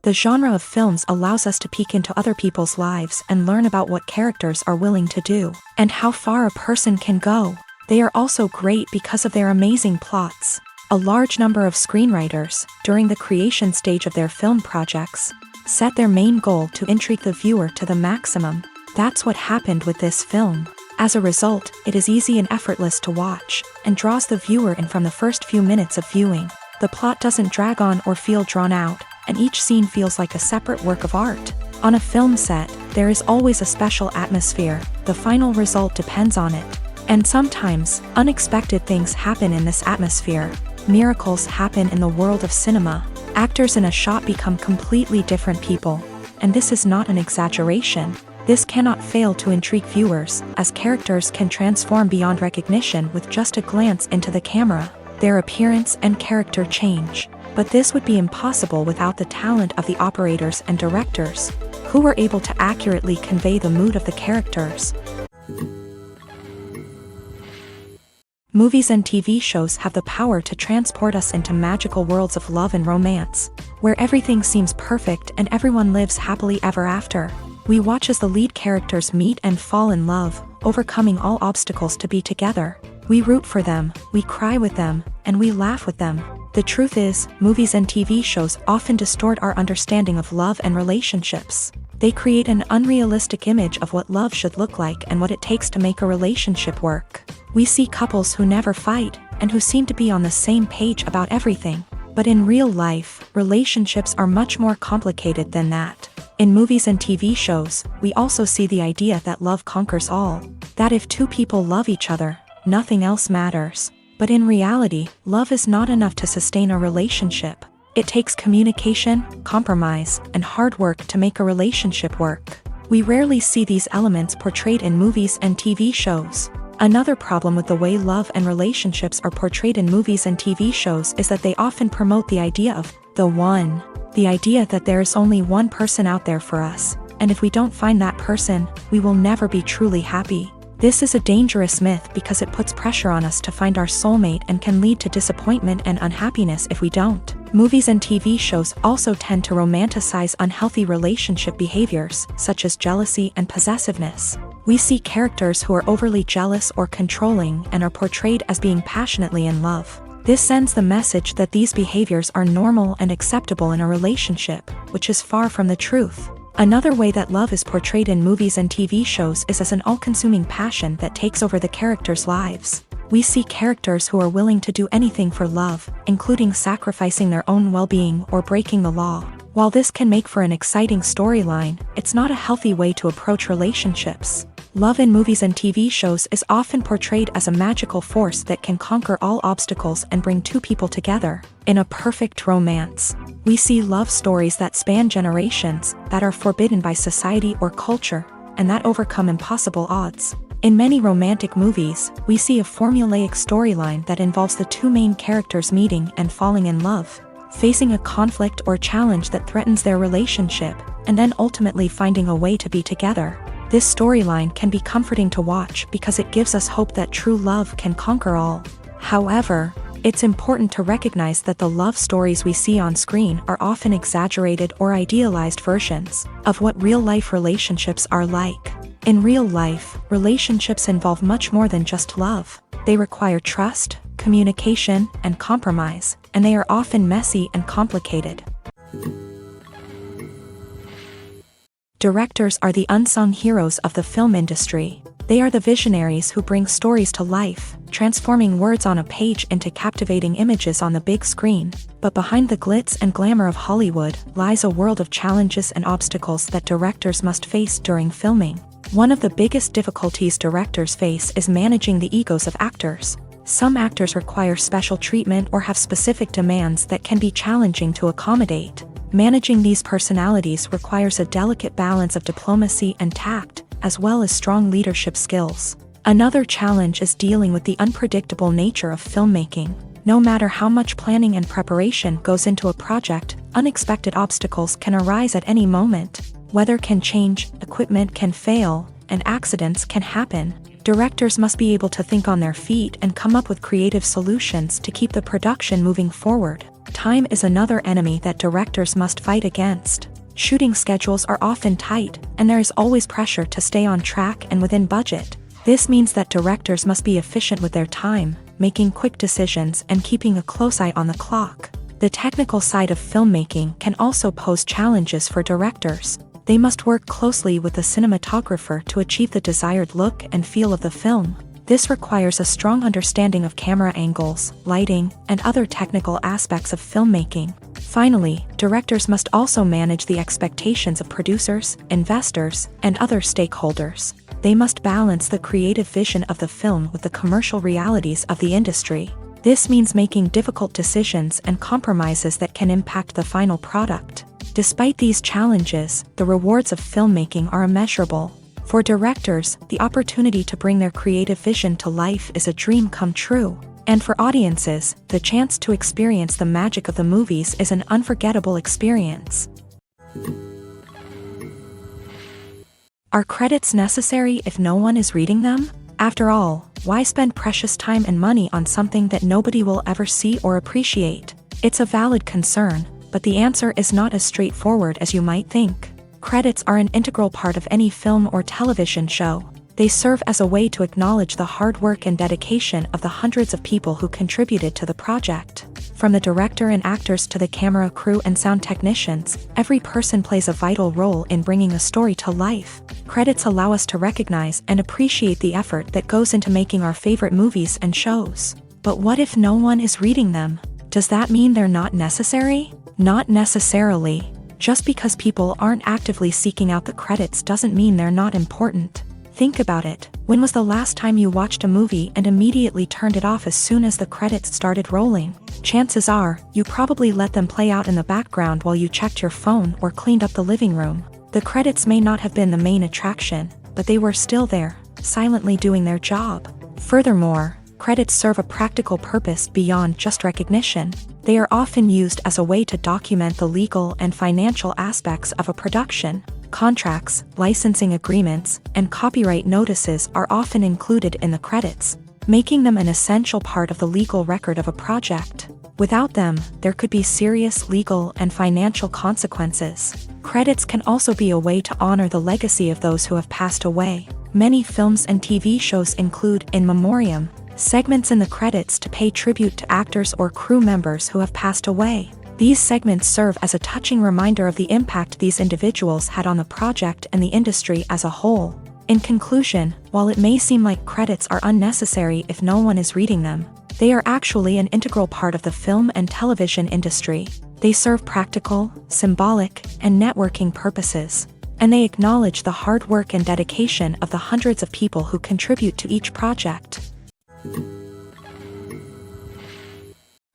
The genre of films allows us to peek into other people's lives and learn about what characters are willing to do, and how far a person can go. They are also great because of their amazing plots. A large number of screenwriters, during the creation stage of their film projects, set their main goal to intrigue the viewer to the maximum. That's what happened with this film. As a result, it is easy and effortless to watch, and draws the viewer in from the first few minutes of viewing. The plot doesn't drag on or feel drawn out, and each scene feels like a separate work of art. On a film set, there is always a special atmosphere. The final result depends on it. And sometimes, unexpected things happen in this atmosphere. Miracles happen in the world of cinema. Actors in a shot become completely different people. And this is not an exaggeration. This cannot fail to intrigue viewers, as characters can transform beyond recognition with just a glance into the camera. Their appearance and character change. But this would be impossible without the talent of the operators and directors, who were able to accurately convey the mood of the characters. Movies and TV shows have the power to transport us into magical worlds of love and romance, where everything seems perfect and everyone lives happily ever after. We watch as the lead characters meet and fall in love, overcoming all obstacles to be together. We root for them, we cry with them, and we laugh with them. The truth is, movies and TV shows often distort our understanding of love and relationships. They create an unrealistic image of what love should look like and what it takes to make a relationship work. We see couples who never fight, and who seem to be on the same page about everything. But in real life, relationships are much more complicated than that. In movies and TV shows, we also see the idea that love conquers all. That if two people love each other, nothing else matters. But in reality, love is not enough to sustain a relationship. It takes communication, compromise, and hard work to make a relationship work. We rarely see these elements portrayed in movies and TV shows. Another problem with the way love and relationships are portrayed in movies and TV shows is that they often promote the idea of the one. The idea that there is only one person out there for us, and if we don't find that person, we will never be truly happy. This is a dangerous myth because it puts pressure on us to find our soulmate and can lead to disappointment and unhappiness if we don't. Movies and TV shows also tend to romanticize unhealthy relationship behaviors, such as jealousy and possessiveness. We see characters who are overly jealous or controlling and are portrayed as being passionately in love. This sends the message that these behaviors are normal and acceptable in a relationship, which is far from the truth. Another way that love is portrayed in movies and TV shows is as an all-consuming passion that takes over the characters' lives. We see characters who are willing to do anything for love, including sacrificing their own well-being or breaking the law. While this can make for an exciting storyline, it's not a healthy way to approach relationships. Love in movies and TV shows is often portrayed as a magical force that can conquer all obstacles and bring two people together in a perfect romance. We see love stories that span generations, that are forbidden by society or culture, and that overcome impossible odds. In many romantic movies, we see a formulaic storyline that involves the two main characters meeting and falling in love, facing a conflict or challenge that threatens their relationship, and then ultimately finding a way to be together. This storyline can be comforting to watch because it gives us hope that true love can conquer all. However, it's important to recognize that the love stories we see on screen are often exaggerated or idealized versions of what real-life relationships are like. In real life, relationships involve much more than just love. They require trust, communication, and compromise, and they are often messy and complicated. Directors are the unsung heroes of the film industry. They are the visionaries who bring stories to life, transforming words on a page into captivating images on the big screen. But behind the glitz and glamour of Hollywood lies a world of challenges and obstacles that directors must face during filming. One of the biggest difficulties directors face is managing the egos of actors. Some actors require special treatment or have specific demands that can be challenging to accommodate. Managing these personalities requires a delicate balance of diplomacy and tact, as well as strong leadership skills. Another challenge is dealing with the unpredictable nature of filmmaking. No matter how much planning and preparation goes into a project, unexpected obstacles can arise at any moment. Weather can change, equipment can fail, and accidents can happen. Directors must be able to think on their feet and come up with creative solutions to keep the production moving forward. Time is another enemy that directors must fight against. Shooting schedules are often tight, and there is always pressure to stay on track and within budget. This means that directors must be efficient with their time, making quick decisions and keeping a close eye on the clock. The technical side of filmmaking can also pose challenges for directors. They must work closely with the cinematographer to achieve the desired look and feel of the film. This requires a strong understanding of camera angles, lighting, and other technical aspects of filmmaking. Finally, directors must also manage the expectations of producers, investors, and other stakeholders. They must balance the creative vision of the film with the commercial realities of the industry. This means making difficult decisions and compromises that can impact the final product. Despite these challenges, the rewards of filmmaking are immeasurable. For directors, the opportunity to bring their creative vision to life is a dream come true. And for audiences, the chance to experience the magic of the movies is an unforgettable experience. Are credits necessary if no one is reading them? After all, why spend precious time and money on something that nobody will ever see or appreciate? It's a valid concern, but the answer is not as straightforward as you might think. Credits are an integral part of any film or television show. They serve as a way to acknowledge the hard work and dedication of the hundreds of people who contributed to the project. From the director and actors to the camera crew and sound technicians, every person plays a vital role in bringing a story to life. Credits allow us to recognize and appreciate the effort that goes into making our favorite movies and shows. But what if no one is reading them? Does that mean they're not necessary? Not necessarily. Just because people aren't actively seeking out the credits doesn't mean they're not important. Think about it. When was the last time you watched a movie and immediately turned it off as soon as the credits started rolling? Chances are, you probably let them play out in the background while you checked your phone or cleaned up the living room. The credits may not have been the main attraction, but they were still there, silently doing their job. Furthermore, credits serve a practical purpose beyond just recognition. They are often used as a way to document the legal and financial aspects of a production. Contracts, licensing agreements, and copyright notices are often included in the credits, making them an essential part of the legal record of a project. Without them, there could be serious legal and financial consequences. Credits can also be a way to honor the legacy of those who have passed away. Many films and TV shows include in memoriam segments in the credits to pay tribute to actors or crew members who have passed away. These segments serve as a touching reminder of the impact these individuals had on the project and the industry as a whole. In conclusion, while it may seem like credits are unnecessary if no one is reading them, they are actually an integral part of the film and television industry. They serve practical, symbolic, and networking purposes, and they acknowledge the hard work and dedication of the hundreds of people who contribute to each project.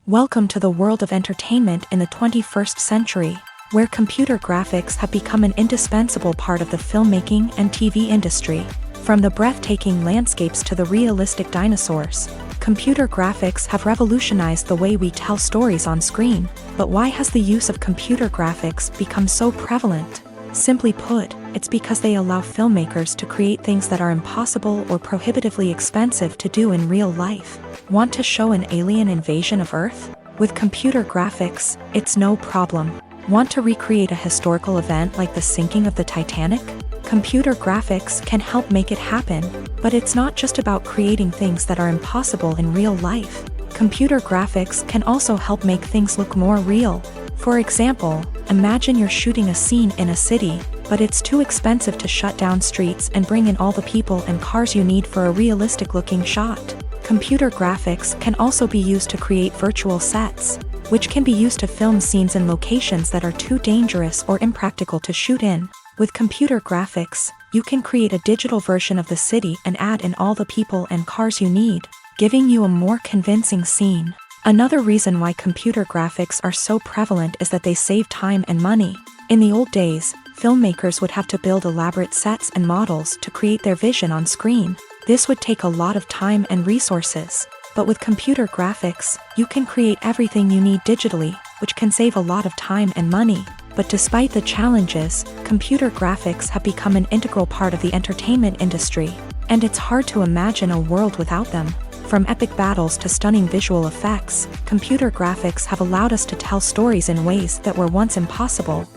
Welcome to the world of entertainment in the 21st century, where computer graphics have become an indispensable part of the filmmaking and TV industry. From the breathtaking landscapes to the realistic dinosaurs, computer graphics have revolutionized the way we tell stories on screen. But why has the use of computer graphics become so prevalent? Simply put, it's because they allow filmmakers to create things that are impossible or prohibitively expensive to do in real life. Want to show an alien invasion of Earth? With computer graphics, it's no problem. Want to recreate a historical event like the sinking of the Titanic? Computer graphics can help make it happen, but it's not just about creating things that are impossible in real life. Computer graphics can also help make things look more real. For example, imagine you're shooting a scene in a city, but it's too expensive to shut down streets and bring in all the people and cars you need for a realistic-looking shot. Computer graphics can also be used to create virtual sets, which can be used to film scenes in locations that are too dangerous or impractical to shoot in. With computer graphics, you can create a digital version of the city and add in all the people and cars you need, giving you a more convincing scene. Another reason why computer graphics are so prevalent is that they save time and money. In the old days, filmmakers would have to build elaborate sets and models to create their vision on screen. This would take a lot of time and resources. But with computer graphics, you can create everything you need digitally, which can save a lot of time and money. But despite the challenges, computer graphics have become an integral part of the entertainment industry. And it's hard to imagine a world without them. From epic battles to stunning visual effects, computer graphics have allowed us to tell stories in ways that were once impossible.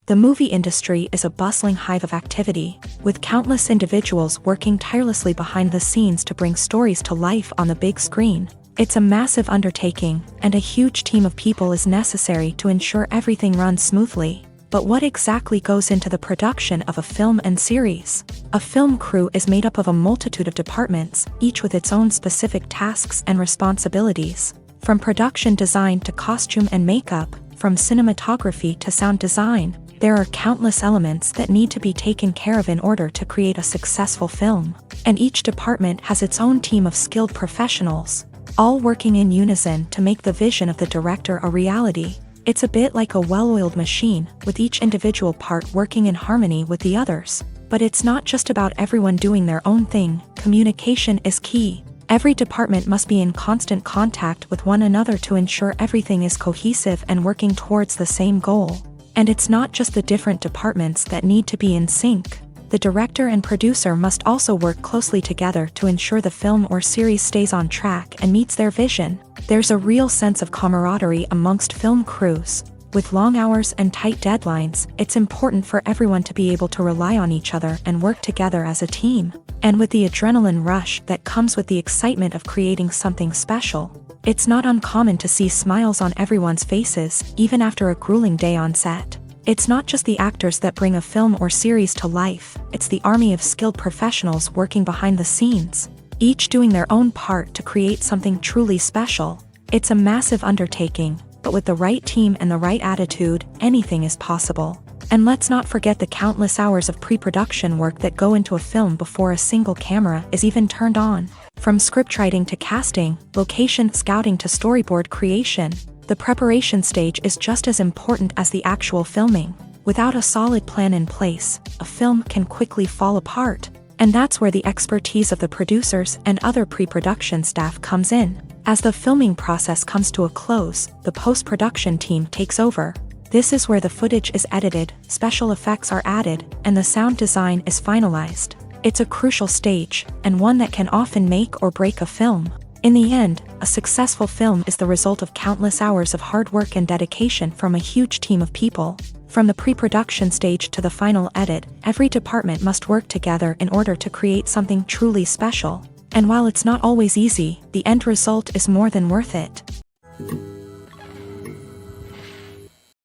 The movie industry is a bustling hive of activity, with countless individuals working tirelessly behind the scenes to bring stories to life on the big screen. It's a massive undertaking, and a huge team of people is necessary to ensure everything runs smoothly. But what exactly goes into the production of a film and series? A film crew is made up of a multitude of departments, each with its own specific tasks and responsibilities. From production design to costume and makeup, from cinematography to sound design, there are countless elements that need to be taken care of in order to create a successful film. And each department has its own team of skilled professionals, all working in unison to make the vision of the director a reality. It's a bit like a well-oiled machine, with each individual part working in harmony with the others. But it's not just about everyone doing their own thing. Communication is key. Every department must be in constant contact with one another to ensure everything is cohesive and working towards the same goal. And it's not just the different departments that need to be in sync. The director and producer must also work closely together to ensure the film or series stays on track and meets their vision. There's a real sense of camaraderie amongst film crews. With long hours and tight deadlines, it's important for everyone to be able to rely on each other and work together as a team. And with the adrenaline rush that comes with the excitement of creating something special, it's not uncommon to see smiles on everyone's faces, even after a grueling day on set. It's not just the actors that bring a film or series to life, it's the army of skilled professionals working behind the scenes, each doing their own part to create something truly special. It's a massive undertaking, but with the right team and the right attitude, anything is possible. And let's not forget the countless hours of pre-production work that go into a film before a single camera is even turned on. From scriptwriting to casting, location scouting to storyboard creation, the preparation stage is just as important as the actual filming. Without a solid plan in place, a film can quickly fall apart. And that's where the expertise of the producers and other pre-production staff comes in. As the filming process comes to a close, the post-production team takes over. This is where the footage is edited, special effects are added, and the sound design is finalized. It's a crucial stage, and one that can often make or break a film. In the end, a successful film is the result of countless hours of hard work and dedication from a huge team of people. From the pre-production stage to the final edit, every department must work together in order to create something truly special. And while it's not always easy, the end result is more than worth it.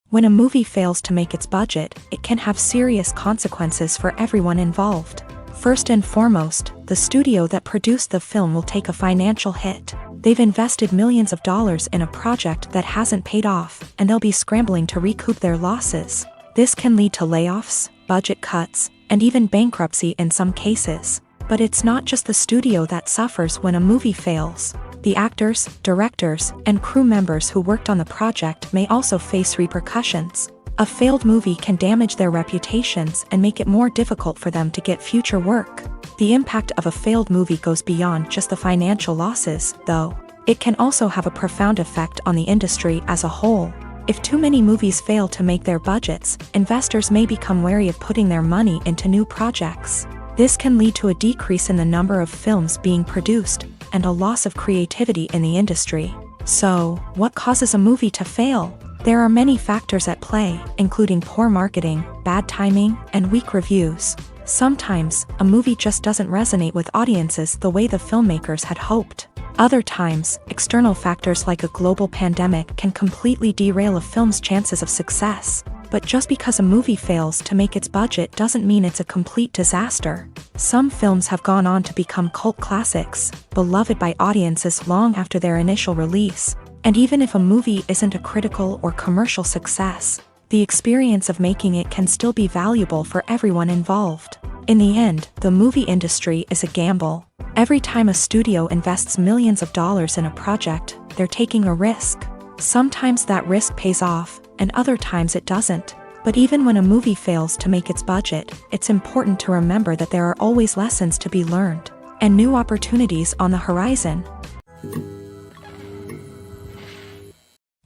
When a movie fails to make its budget, it can have serious consequences for everyone involved. First and foremost, the studio that produced the film will take a financial hit. They've invested millions of dollars in a project that hasn't paid off, and they'll be scrambling to recoup their losses. This can lead to layoffs, budget cuts, and even bankruptcy in some cases. But it's not just the studio that suffers when a movie fails. The actors, directors, and crew members who worked on the project may also face repercussions. A failed movie can damage their reputations and make it more difficult for them to get future work. The impact of a failed movie goes beyond just the financial losses, though. It can also have a profound effect on the industry as a whole. If too many movies fail to make their budgets, investors may become wary of putting their money into new projects. This can lead to a decrease in the number of films being produced, and a loss of creativity in the industry. So, what causes a movie to fail? There are many factors at play, including poor marketing, bad timing, and weak reviews. Sometimes, a movie just doesn't resonate with audiences the way the filmmakers had hoped. Other times, external factors like a global pandemic can completely derail a film's chances of success. But just because a movie fails to make its budget doesn't mean it's a complete disaster. Some films have gone on to become cult classics, beloved by audiences long after their initial release. And even if a movie isn't a critical or commercial success, the experience of making it can still be valuable for everyone involved. In the end, the movie industry is a gamble. Every time a studio invests millions of dollars in a project, they're taking a risk. Sometimes that risk pays off, and other times it doesn't. But even when a movie fails to make its budget, it's important to remember that there are always lessons to be learned, and new opportunities on the horizon.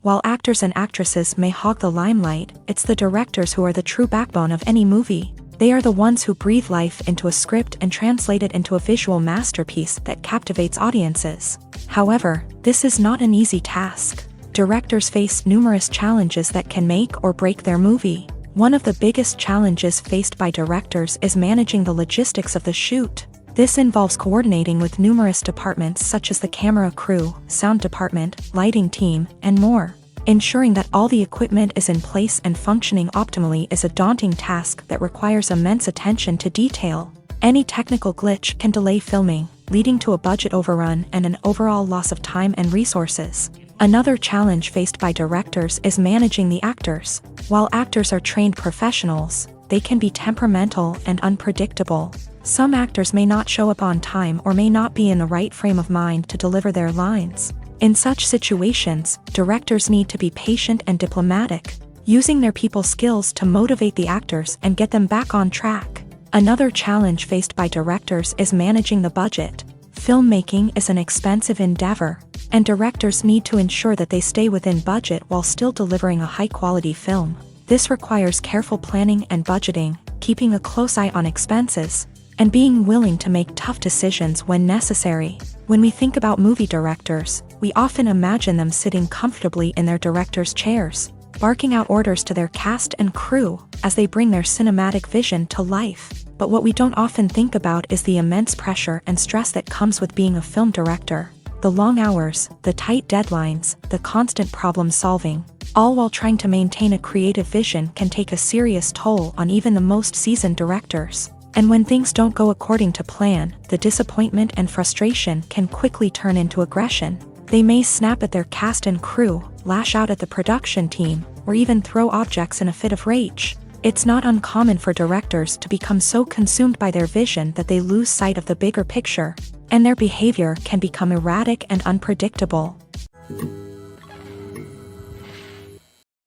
While actors and actresses may hog the limelight, it's the directors who are the true backbone of any movie. They are the ones who breathe life into a script and translate it into a visual masterpiece that captivates audiences. However, this is not an easy task. Directors face numerous challenges that can make or break their movie. One of the biggest challenges faced by directors is managing the logistics of the shoot. This involves coordinating with numerous departments such as the camera crew, sound department, lighting team, and more. Ensuring that all the equipment is in place and functioning optimally is a daunting task that requires immense attention to detail. Any technical glitch can delay filming, leading to a budget overrun and an overall loss of time and resources. Another challenge faced by directors is managing the actors. While actors are trained professionals, they can be temperamental and unpredictable. Some actors may not show up on time or may not be in the right frame of mind to deliver their lines. In such situations, directors need to be patient and diplomatic, using their people skills to motivate the actors and get them back on track. Another challenge faced by directors is managing the budget. Filmmaking is an expensive endeavor, and directors need to ensure that they stay within budget while still delivering a high-quality film. This requires careful planning and budgeting, keeping a close eye on expenses, and being willing to make tough decisions when necessary. When we think about movie directors, we often imagine them sitting comfortably in their director's chairs, barking out orders to their cast and crew as they bring their cinematic vision to life. But what we don't often think about is the immense pressure and stress that comes with being a film director. The long hours, the tight deadlines, the constant problem solving, all while trying to maintain a creative vision can take a serious toll on even the most seasoned directors. And when things don't go according to plan, the disappointment and frustration can quickly turn into aggression. They may snap at their cast and crew, lash out at the production team, or even throw objects in a fit of rage. It's not uncommon for directors to become so consumed by their vision that they lose sight of the bigger picture, and their behavior can become erratic and unpredictable.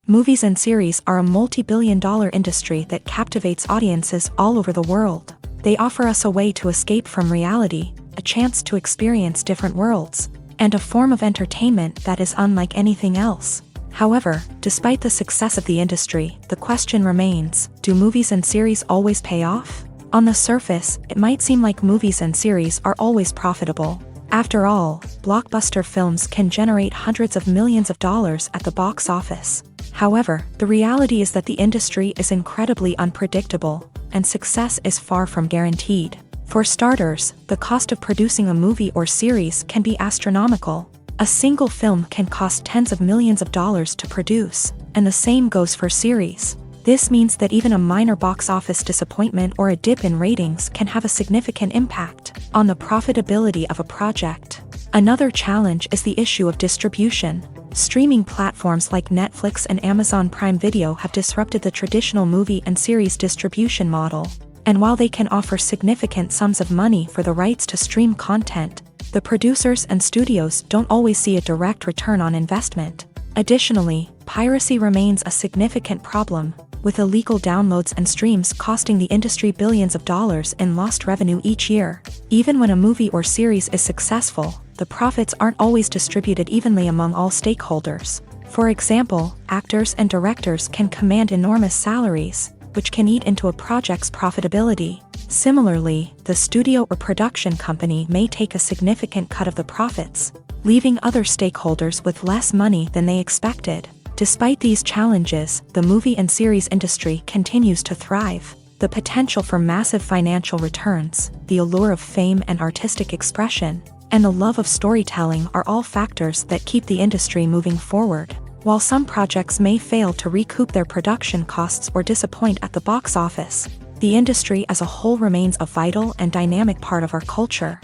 Movies and series are a multi-billion-dollar industry that captivates audiences all over the world. They offer us a way to escape from reality, a chance to experience different worlds, and a form of entertainment that is unlike anything else. However, despite the success of the industry, the question remains, do movies and series always pay off? On the surface, it might seem like movies and series are always profitable. After all, blockbuster films can generate hundreds of millions of dollars at the box office. However, the reality is that the industry is incredibly unpredictable, and success is far from guaranteed. For starters, the cost of producing a movie or series can be astronomical. A single film can cost tens of millions of dollars to produce, and the same goes for series. This means that even a minor box office disappointment or a dip in ratings can have a significant impact on the profitability of a project. Another challenge is the issue of distribution. Streaming platforms like Netflix and Amazon Prime Video have disrupted the traditional movie and series distribution model. And while they can offer significant sums of money for the rights to stream content, the producers and studios don't always see a direct return on investment. Additionally, piracy remains a significant problem, with illegal downloads and streams costing the industry billions of dollars in lost revenue each year. Even when a movie or series is successful, the profits aren't always distributed evenly among all stakeholders. For example, actors and directors can command enormous salaries, which can eat into a project's profitability. Similarly, the studio or production company may take a significant cut of the profits, leaving other stakeholders with less money than they expected. Despite these challenges, the movie and series industry continues to thrive. The potential for massive financial returns, the allure of fame and artistic expression, and the love of storytelling are all factors that keep the industry moving forward. While some projects may fail to recoup their production costs or disappoint at the box office, the industry as a whole remains a vital and dynamic part of our culture.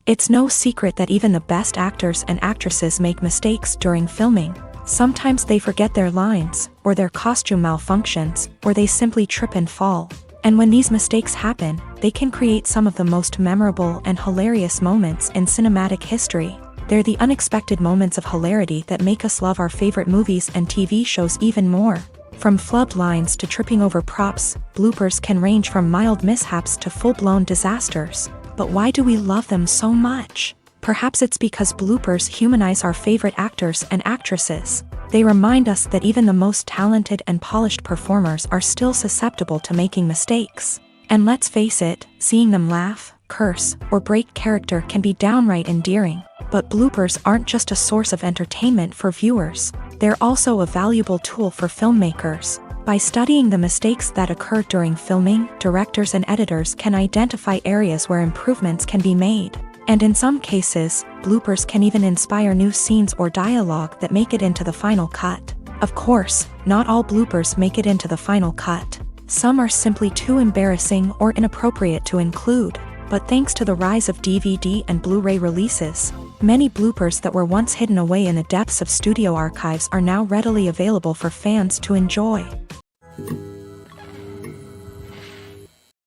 It's no secret that even the best actors and actresses make mistakes during filming. Sometimes they forget their lines, or their costume malfunctions, or they simply trip and fall. And when these mistakes happen, they can create some of the most memorable and hilarious moments in cinematic history. They're the unexpected moments of hilarity that make us love our favorite movies and TV shows even more. From flubbed lines to tripping over props, bloopers can range from mild mishaps to full-blown disasters. But why do we love them so much? Perhaps it's because bloopers humanize our favorite actors and actresses. They remind us that even the most talented and polished performers are still susceptible to making mistakes. And let's face it, seeing them laugh, curse, or break character can be downright endearing. But bloopers aren't just a source of entertainment for viewers. They're also a valuable tool for filmmakers. By studying the mistakes that occur during filming, directors and editors can identify areas where improvements can be made. And in some cases, bloopers can even inspire new scenes or dialogue that make it into the final cut. Of course, not all bloopers make it into the final cut. Some are simply too embarrassing or inappropriate to include. But thanks to the rise of DVD and Blu-ray releases, many bloopers that were once hidden away in the depths of studio archives are now readily available for fans to enjoy.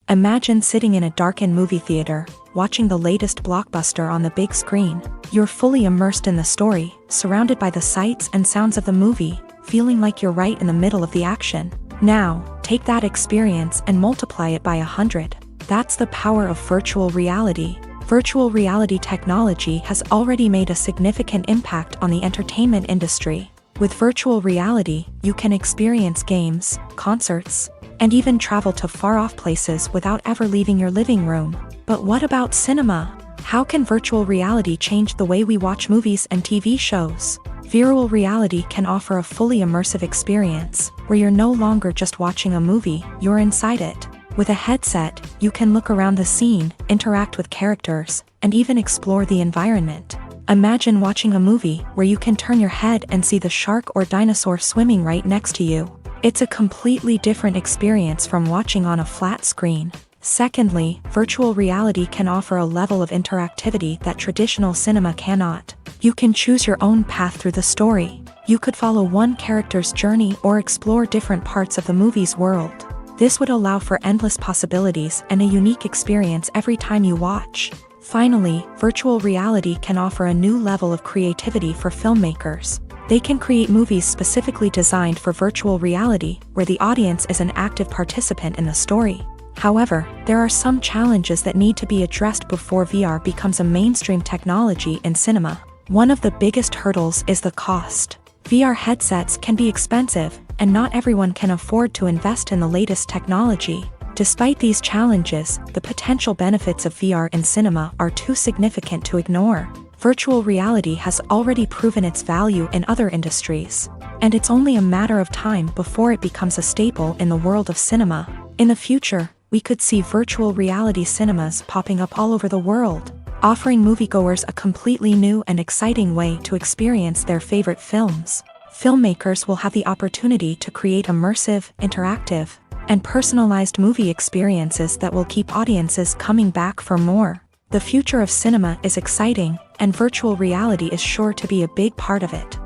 Imagine sitting in a darkened movie theater, watching the latest blockbuster on the big screen. You're fully immersed in the story, surrounded by the sights and sounds of the movie, feeling like you're right in the middle of the action. Now, take that experience and multiply it by 100. That's the power of virtual reality. Virtual reality technology has already made a significant impact on the entertainment industry. With virtual reality, you can experience games, concerts, and even travel to far-off places without ever leaving your living room. But what about cinema? How can virtual reality change the way we watch movies and TV shows? Virtual reality can offer a fully immersive experience, where you're no longer just watching a movie, you're inside it. With a headset, you can look around the scene, interact with characters, and even explore the environment. Imagine watching a movie where you can turn your head and see the shark or dinosaur swimming right next to you. It's a completely different experience from watching on a flat screen. Secondly, virtual reality can offer a level of interactivity that traditional cinema cannot. You can choose your own path through the story. You could follow one character's journey or explore different parts of the movie's world. This would allow for endless possibilities and a unique experience every time you watch. Finally, virtual reality can offer a new level of creativity for filmmakers. They can create movies specifically designed for virtual reality, where the audience is an active participant in the story. However, there are some challenges that need to be addressed before VR becomes a mainstream technology in cinema. One of the biggest hurdles is the cost. VR headsets can be expensive, and not everyone can afford to invest in the latest technology. Despite these challenges, the potential benefits of VR in cinema are too significant to ignore. Virtual reality has already proven its value in other industries, and it's only a matter of time before it becomes a staple in the world of cinema. In the future, we could see virtual reality cinemas popping up all over the world, offering moviegoers a completely new and exciting way to experience their favorite films. Filmmakers will have the opportunity to create immersive, interactive, and personalized movie experiences that will keep audiences coming back for more. The future of cinema is exciting, and virtual reality is sure to be a big part of it.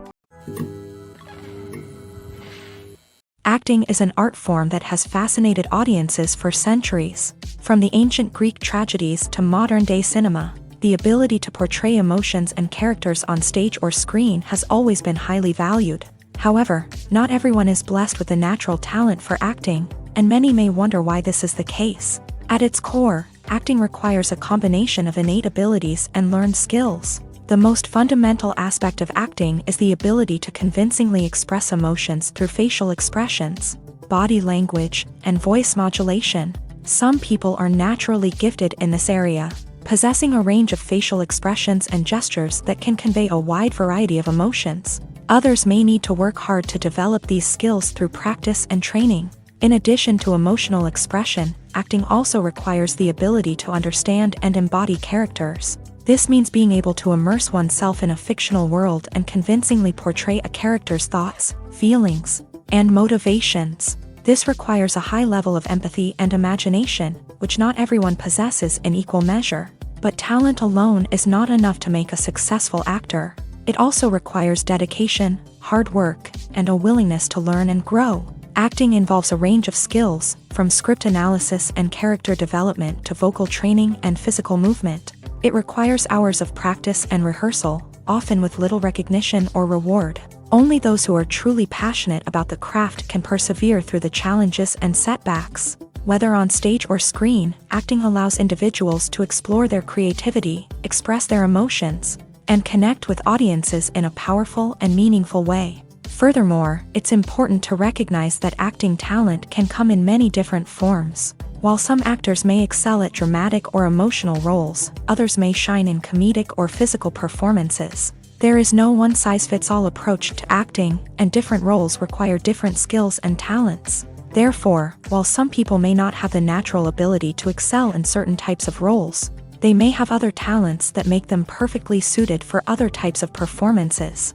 Acting is an art form that has fascinated audiences for centuries. From the ancient Greek tragedies to modern-day cinema, the ability to portray emotions and characters on stage or screen has always been highly valued. However, not everyone is blessed with the natural talent for acting, and many may wonder why this is the case. At its core, acting requires a combination of innate abilities and learned skills. The most fundamental aspect of acting is the ability to convincingly express emotions through facial expressions, body language, and voice modulation. Some people are naturally gifted in this area, possessing a range of facial expressions and gestures that can convey a wide variety of emotions. Others may need to work hard to develop these skills through practice and training. In addition to emotional expression, acting also requires the ability to understand and embody characters. This means being able to immerse oneself in a fictional world and convincingly portray a character's thoughts, feelings, and motivations. This requires a high level of empathy and imagination, which not everyone possesses in equal measure. But talent alone is not enough to make a successful actor. It also requires dedication, hard work, and a willingness to learn and grow. Acting involves a range of skills, from script analysis and character development to vocal training and physical movement. It requires hours of practice and rehearsal, often with little recognition or reward. Only those who are truly passionate about the craft can persevere through the challenges and setbacks. Whether on stage or screen, acting allows individuals to explore their creativity, express their emotions, and connect with audiences in a powerful and meaningful way. Furthermore, it's important to recognize that acting talent can come in many different forms. While some actors may excel at dramatic or emotional roles, others may shine in comedic or physical performances. There is no one-size-fits-all approach to acting, and different roles require different skills and talents. Therefore, while some people may not have the natural ability to excel in certain types of roles, they may have other talents that make them perfectly suited for other types of performances.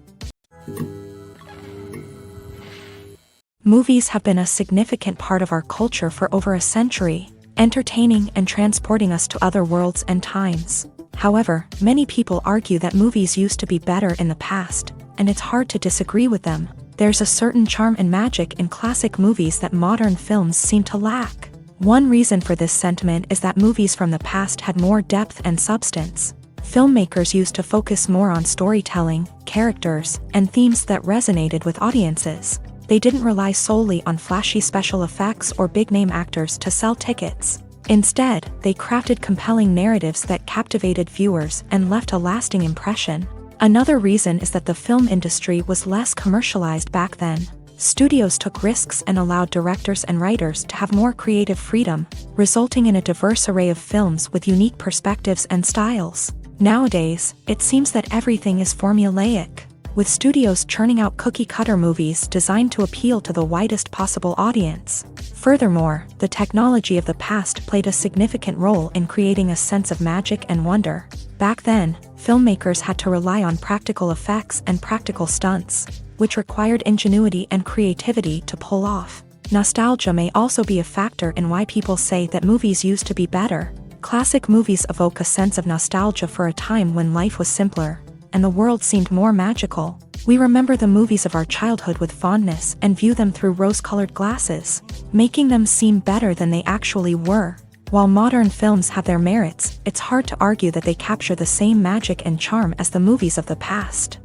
Movies have been a significant part of our culture for over a century, entertaining and transporting us to other worlds and times. However, many people argue that movies used to be better in the past, and it's hard to disagree with them. There's a certain charm and magic in classic movies that modern films seem to lack. One reason for this sentiment is that movies from the past had more depth and substance. Filmmakers used to focus more on storytelling, characters, and themes that resonated with audiences. They didn't rely solely on flashy special effects or big-name actors to sell tickets. Instead, they crafted compelling narratives that captivated viewers and left a lasting impression. Another reason is that the film industry was less commercialized back then. Studios took risks and allowed directors and writers to have more creative freedom, resulting in a diverse array of films with unique perspectives and styles. Nowadays, it seems that everything is formulaic, with studios churning out cookie-cutter movies designed to appeal to the widest possible audience. Furthermore, the technology of the past played a significant role in creating a sense of magic and wonder. Back then, filmmakers had to rely on practical effects and practical stunts, which required ingenuity and creativity to pull off. Nostalgia may also be a factor in why people say that movies used to be better. Classic movies evoke a sense of nostalgia for a time when life was simpler, and the world seemed more magical. We remember the movies of our childhood with fondness and view them through rose-colored glasses, making them seem better than they actually were. While modern films have their merits, it's hard to argue that they capture the same magic and charm as the movies of the past.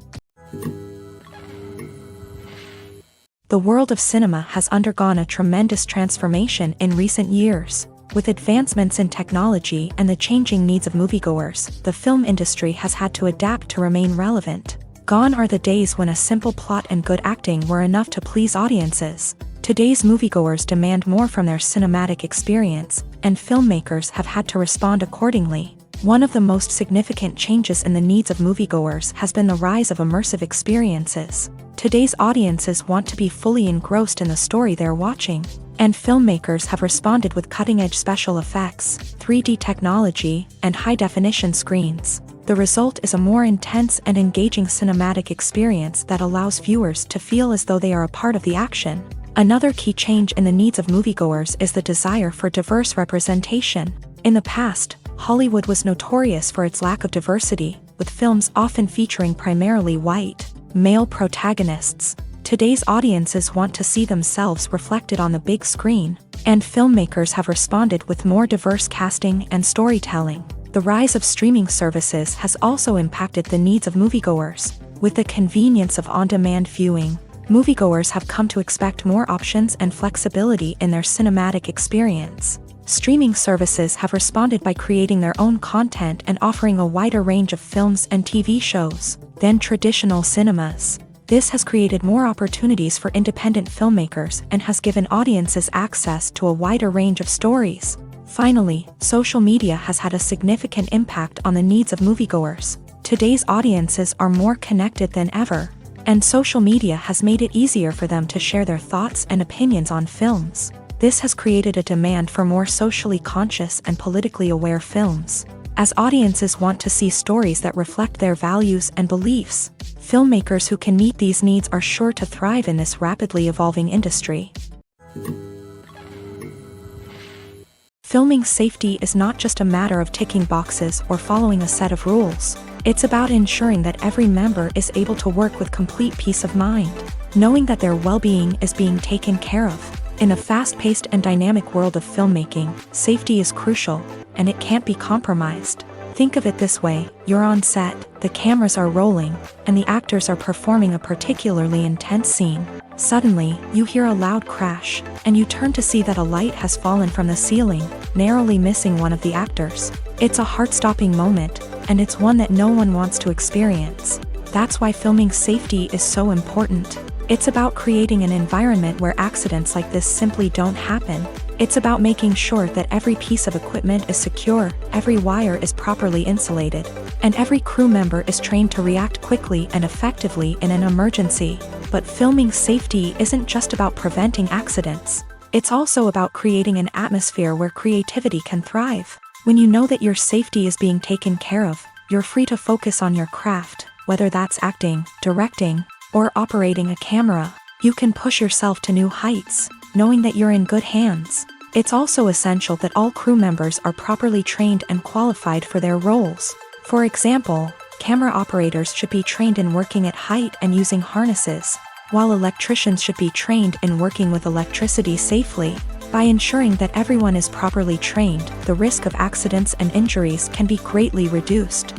The world of cinema has undergone a tremendous transformation in recent years. With advancements in technology and the changing needs of moviegoers, the film industry has had to adapt to remain relevant. Gone are the days when a simple plot and good acting were enough to please audiences. Today's moviegoers demand more from their cinematic experience, and filmmakers have had to respond accordingly. One of the most significant changes in the needs of moviegoers has been the rise of immersive experiences. Today's audiences want to be fully engrossed in the story they're watching, and filmmakers have responded with cutting-edge special effects, 3D technology, and high-definition screens. The result is a more intense and engaging cinematic experience that allows viewers to feel as though they are a part of the action. Another key change in the needs of moviegoers is the desire for diverse representation. In the past, Hollywood was notorious for its lack of diversity, with films often featuring primarily white, male protagonists. Today's audiences want to see themselves reflected on the big screen, and filmmakers have responded with more diverse casting and storytelling. The rise of streaming services has also impacted the needs of moviegoers. With the convenience of on-demand viewing, moviegoers have come to expect more options and flexibility in their cinematic experience. Streaming services have responded by creating their own content and offering a wider range of films and TV shows than traditional cinemas. This has created more opportunities for independent filmmakers and has given audiences access to a wider range of stories. Finally, social media has had a significant impact on the needs of moviegoers. Today's audiences are more connected than ever, and social media has made it easier for them to share their thoughts and opinions on films. This has created a demand for more socially conscious and politically aware films. As audiences want to see stories that reflect their values and beliefs, filmmakers who can meet these needs are sure to thrive in this rapidly evolving industry. Filming safety is not just a matter of ticking boxes or following a set of rules. It's about ensuring that every member is able to work with complete peace of mind, knowing that their well-being is being taken care of. In a fast-paced and dynamic world of filmmaking, safety is crucial, and it can't be compromised. Think of it this way: you're on set, the cameras are rolling, and the actors are performing a particularly intense scene. Suddenly, you hear a loud crash, and you turn to see that a light has fallen from the ceiling, narrowly missing one of the actors. It's a heart-stopping moment, and it's one that no one wants to experience. That's why filming safety is so important. It's about creating an environment where accidents like this simply don't happen. It's about making sure that every piece of equipment is secure, every wire is properly insulated, and every crew member is trained to react quickly and effectively in an emergency. But filming safety isn't just about preventing accidents. It's also about creating an atmosphere where creativity can thrive. When you know that your safety is being taken care of, you're free to focus on your craft, whether that's acting, directing, or operating a camera. You can push yourself to new heights, knowing that you're in good hands. It's also essential that all crew members are properly trained and qualified for their roles. For example, camera operators should be trained in working at height and using harnesses, while electricians should be trained in working with electricity safely. By ensuring that everyone is properly trained, the risk of accidents and injuries can be greatly reduced.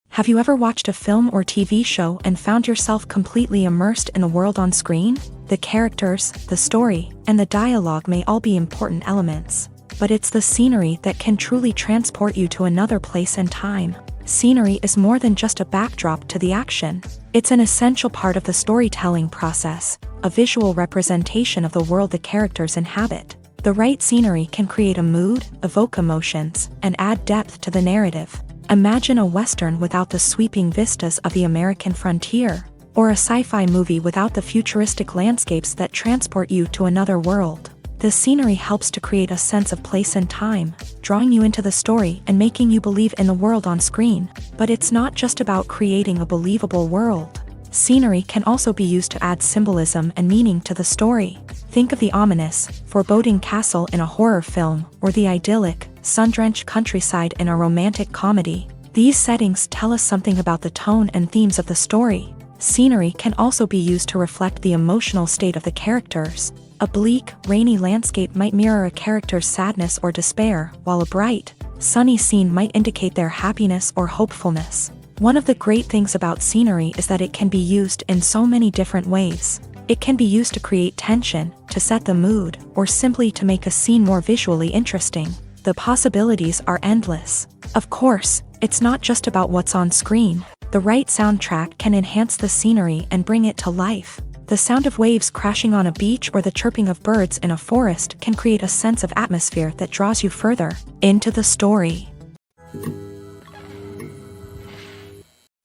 Have you ever watched a film or TV show and found yourself completely immersed in the world on screen? The characters, the story, and the dialogue may all be important elements, but it's the scenery that can truly transport you to another place and time. Scenery is more than just a backdrop to the action. It's an essential part of the storytelling process, a visual representation of the world the characters inhabit. The right scenery can create a mood, evoke emotions, and add depth to the narrative. Imagine a Western without the sweeping vistas of the American frontier, or a sci-fi movie without the futuristic landscapes that transport you to another world. The scenery helps to create a sense of place and time, drawing you into the story and making you believe in the world on screen. But it's not just about creating a believable world. Scenery can also be used to add symbolism and meaning to the story. Think of the ominous, foreboding castle in a horror film, or the idyllic, sun-drenched countryside in a romantic comedy. These settings tell us something about the tone and themes of the story. Scenery can also be used to reflect the emotional state of the characters. A bleak, rainy landscape might mirror a character's sadness or despair, while a bright, sunny scene might indicate their happiness or hopefulness. One of the great things about scenery is that it can be used in so many different ways. It can be used to create tension, to set the mood, or simply to make a scene more visually interesting. The possibilities are endless. Of course, it's not just about what's on screen. The right soundtrack can enhance the scenery and bring it to life. The sound of waves crashing on a beach or the chirping of birds in a forest can create a sense of atmosphere that draws you further into the story.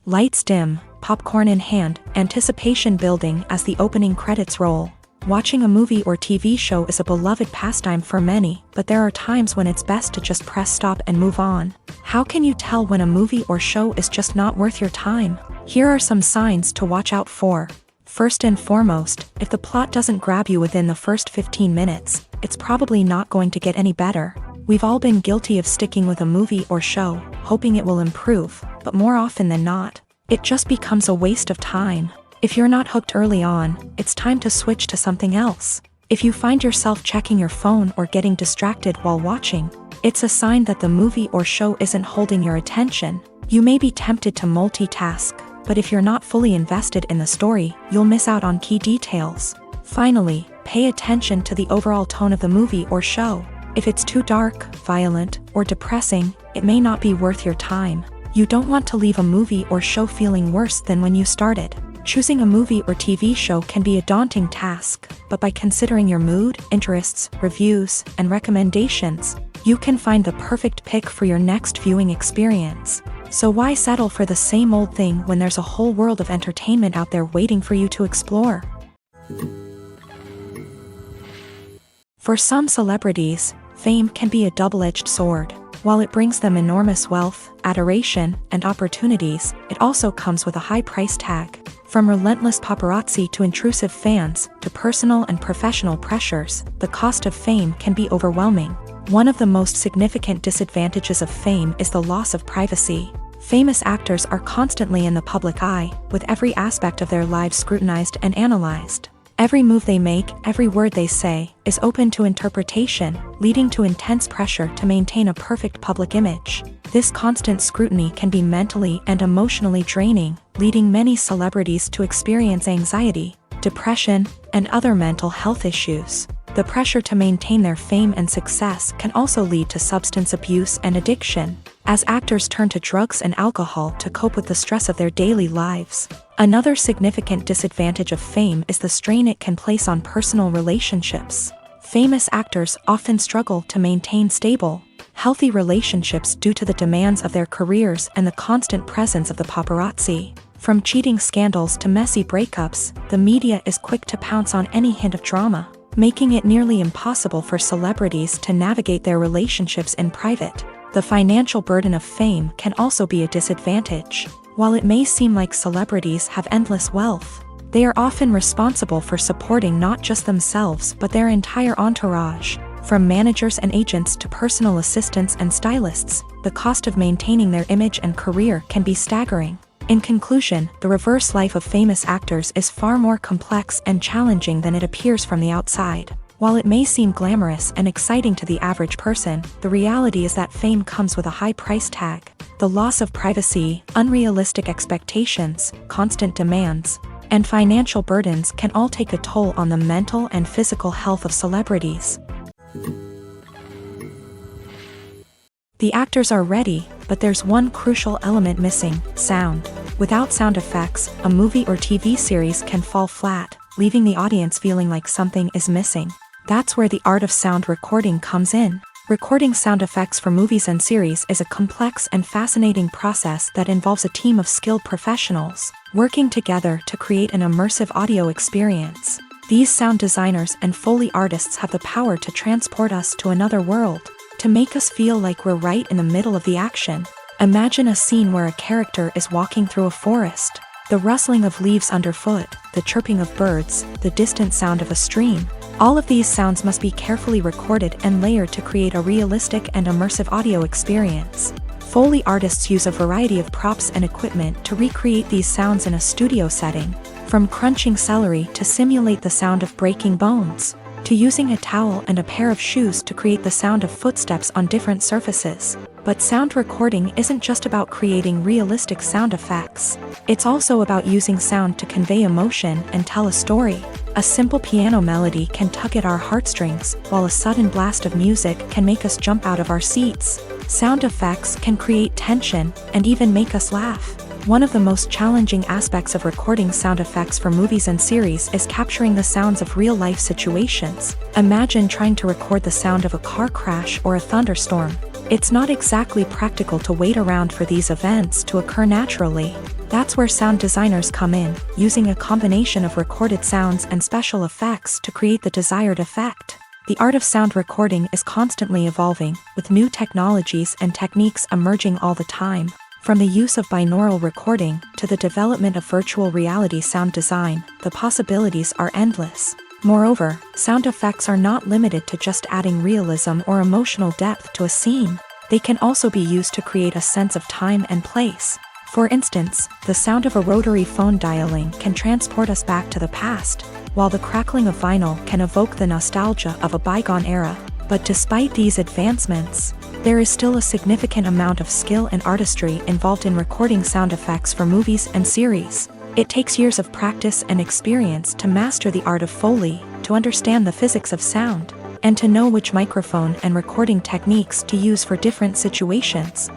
Lights dim, popcorn in hand, anticipation building as the opening credits roll. Watching a movie or TV show is a beloved pastime for many, but there are times when it's best to just press stop and move on. How can you tell when a movie or show is just not worth your time? Here are some signs to watch out for. First and foremost, if the plot doesn't grab you within the first 15 minutes, it's probably not going to get any better. We've all been guilty of sticking with a movie or show, hoping it will improve, but more often than not, it just becomes a waste of time. If you're not hooked early on, it's time to switch to something else. If you find yourself checking your phone or getting distracted while watching, it's a sign that the movie or show isn't holding your attention. You may be tempted to multitask, but if you're not fully invested in the story, you'll miss out on key details. Finally, pay attention to the overall tone of the movie or show. If it's too dark, violent, or depressing, it may not be worth your time. You don't want to leave a movie or show feeling worse than when you started. Choosing a movie or TV show can be a daunting task, but by considering your mood, interests, reviews, and recommendations, you can find the perfect pick for your next viewing experience. So why settle for the same old thing when there's a whole world of entertainment out there waiting for you to explore? For some celebrities, fame can be a double-edged sword. While it brings them enormous wealth, adoration, and opportunities, it also comes with a high price tag. From relentless paparazzi to intrusive fans, to personal and professional pressures, the cost of fame can be overwhelming. One of the most significant disadvantages of fame is the loss of privacy. Famous actors are constantly in the public eye, with every aspect of their lives scrutinized and analyzed. Every move they make, every word they say, is open to interpretation, leading to intense pressure to maintain a perfect public image. This constant scrutiny can be mentally and emotionally draining, leading many celebrities to experience anxiety, depression, and other mental health issues. The pressure to maintain their fame and success can also lead to substance abuse and addiction. as actors turn to drugs and alcohol to cope with the stress of their daily lives. Another significant disadvantage of fame is the strain it can place on personal relationships. Famous actors often struggle to maintain stable, healthy relationships due to the demands of their careers and the constant presence of the paparazzi. From cheating scandals to messy breakups, the media is quick to pounce on any hint of drama, making it nearly impossible for celebrities to navigate their relationships in private. The financial burden of fame can also be a disadvantage. While it may seem like celebrities have endless wealth, they are often responsible for supporting not just themselves but their entire entourage. From managers and agents to personal assistants and stylists, the cost of maintaining their image and career can be staggering. In conclusion, the reverse life of famous actors is far more complex and challenging than it appears from the outside. While it may seem glamorous and exciting to the average person, the reality is that fame comes with a high price tag. The loss of privacy, unrealistic expectations, constant demands, and financial burdens can all take a toll on the mental and physical health of celebrities. The actors are ready, but there's one crucial element missing: sound. Without sound effects, a movie or TV series can fall flat, leaving the audience feeling like something is missing. That's where the art of sound recording comes in. Recording sound effects for movies and series is a complex and fascinating process that involves a team of skilled professionals working together to create an immersive audio experience. These sound designers and Foley artists have the power to transport us to another world, to make us feel like we're right in the middle of the action. Imagine a scene where a character is walking through a forest. The rustling of leaves underfoot, the chirping of birds, the distant sound of a stream. All of these sounds must be carefully recorded and layered to create a realistic and immersive audio experience. Foley artists use a variety of props and equipment to recreate these sounds in a studio setting, from crunching celery to simulate the sound of breaking bones, to using a towel and a pair of shoes to create the sound of footsteps on different surfaces. But sound recording isn't just about creating realistic sound effects. It's also about using sound to convey emotion and tell a story. A simple piano melody can tug at our heartstrings, while a sudden blast of music can make us jump out of our seats. Sound effects can create tension and even make us laugh. One of the most challenging aspects of recording sound effects for movies and series is capturing the sounds of real-life situations. Imagine trying to record the sound of a car crash or a thunderstorm. It's not exactly practical to wait around for these events to occur naturally. That's where sound designers come in, using a combination of recorded sounds and special effects to create the desired effect. The art of sound recording is constantly evolving, with new technologies and techniques emerging all the time. From the use of binaural recording to the development of virtual reality sound design, the possibilities are endless. Moreover, sound effects are not limited to just adding realism or emotional depth to a scene. They can also be used to create a sense of time and place. For instance, the sound of a rotary phone dialing can transport us back to the past, while the crackling of vinyl can evoke the nostalgia of a bygone era. But despite these advancements, there is still a significant amount of skill and artistry involved in recording sound effects for movies and series. It takes years of practice and experience to master the art of Foley, to understand the physics of sound, and to know which microphone and recording techniques to use for different situations.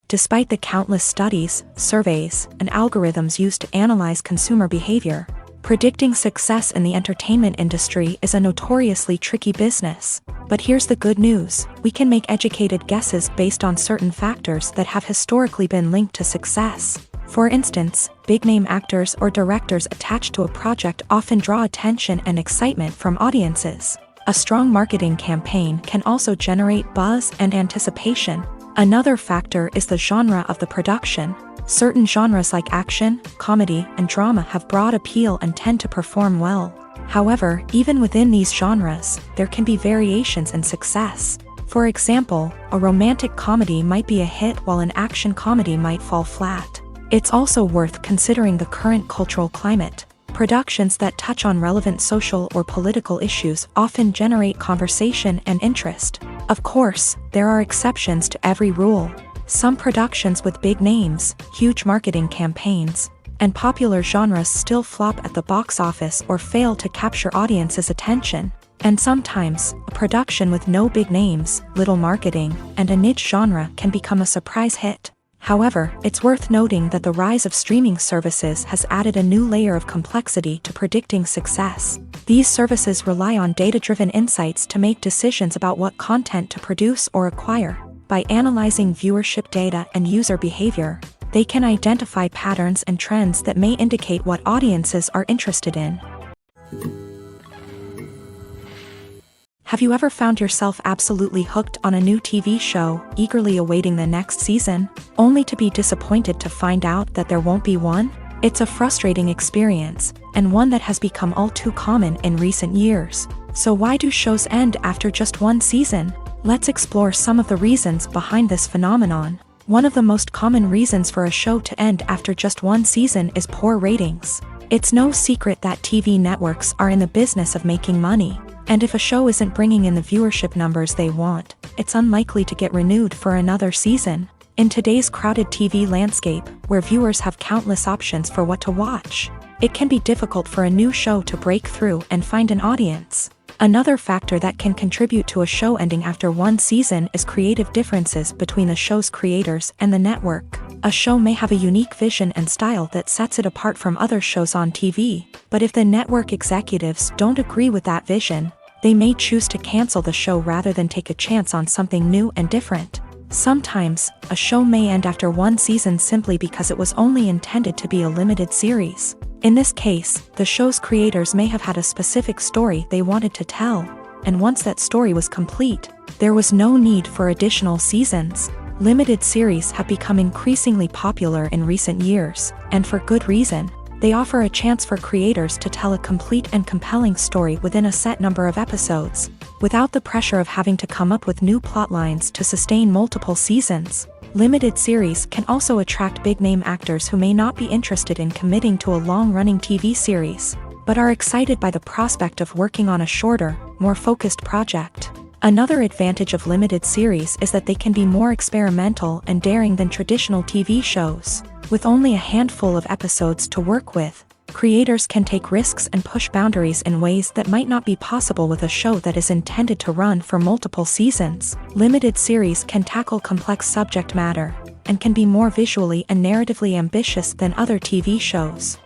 Despite the countless studies, surveys, and algorithms used to analyze consumer behavior, predicting success in the entertainment industry is a notoriously tricky business. But here's the good news: we can make educated guesses based on certain factors that have historically been linked to success. For instance, big-name actors or directors attached to a project often draw attention and excitement from audiences. A strong marketing campaign can also generate buzz and anticipation. Another factor is the genre of the production. Certain genres like action, comedy, and drama have broad appeal and tend to perform well. However, even within these genres, there can be variations in success. For example, a romantic comedy might be a hit while an action comedy might fall flat. It's also worth considering the current cultural climate. Productions that touch on relevant social or political issues often generate conversation and interest. Of course, there are exceptions to every rule. Some productions with big names, huge marketing campaigns, and popular genres still flop at the box office or fail to capture audiences' attention. And sometimes, a production with no big names, little marketing, and a niche genre can become a surprise hit. However, it's worth noting that the rise of streaming services has added a new layer of complexity to predicting success. These services rely on data-driven insights to make decisions about what content to produce or acquire. By analyzing viewership data and user behavior, they can identify patterns and trends that may indicate what audiences are interested in. Have you ever found yourself absolutely hooked on a new TV show, eagerly awaiting the next season, only to be disappointed to find out that there won't be one? It's a frustrating experience, and one that has become all too common in recent years. So why do shows end after just one season? Let's explore some of the reasons behind this phenomenon. One of the most common reasons for a show to end after just one season is poor ratings. It's no secret that TV networks are in the business of making money. And if a show isn't bringing in the viewership numbers they want, it's unlikely to get renewed for another season. In today's crowded TV landscape, where viewers have countless options for what to watch, it can be difficult for a new show to break through and find an audience. Another factor that can contribute to a show ending after one season is creative differences between the show's creators and the network. A show may have a unique vision and style that sets it apart from other shows on TV, but if the network executives don't agree with that vision, they may choose to cancel the show rather than take a chance on something new and different. Sometimes, a show may end after one season simply because it was only intended to be a limited series. In this case, the show's creators may have had a specific story they wanted to tell, and once that story was complete, there was no need for additional seasons. Limited series have become increasingly popular in recent years, and for good reason. They offer a chance for creators to tell a complete and compelling story within a set number of episodes, without the pressure of having to come up with new plotlines to sustain multiple seasons. Limited series can also attract big-name actors who may not be interested in committing to a long-running TV series, but are excited by the prospect of working on a shorter, more focused project. Another advantage of limited series is that they can be more experimental and daring than traditional TV shows. With only a handful of episodes to work with, creators can take risks and push boundaries in ways that might not be possible with a show that is intended to run for multiple seasons. Limited series can tackle complex subject matter, and can be more visually and narratively ambitious than other TV shows.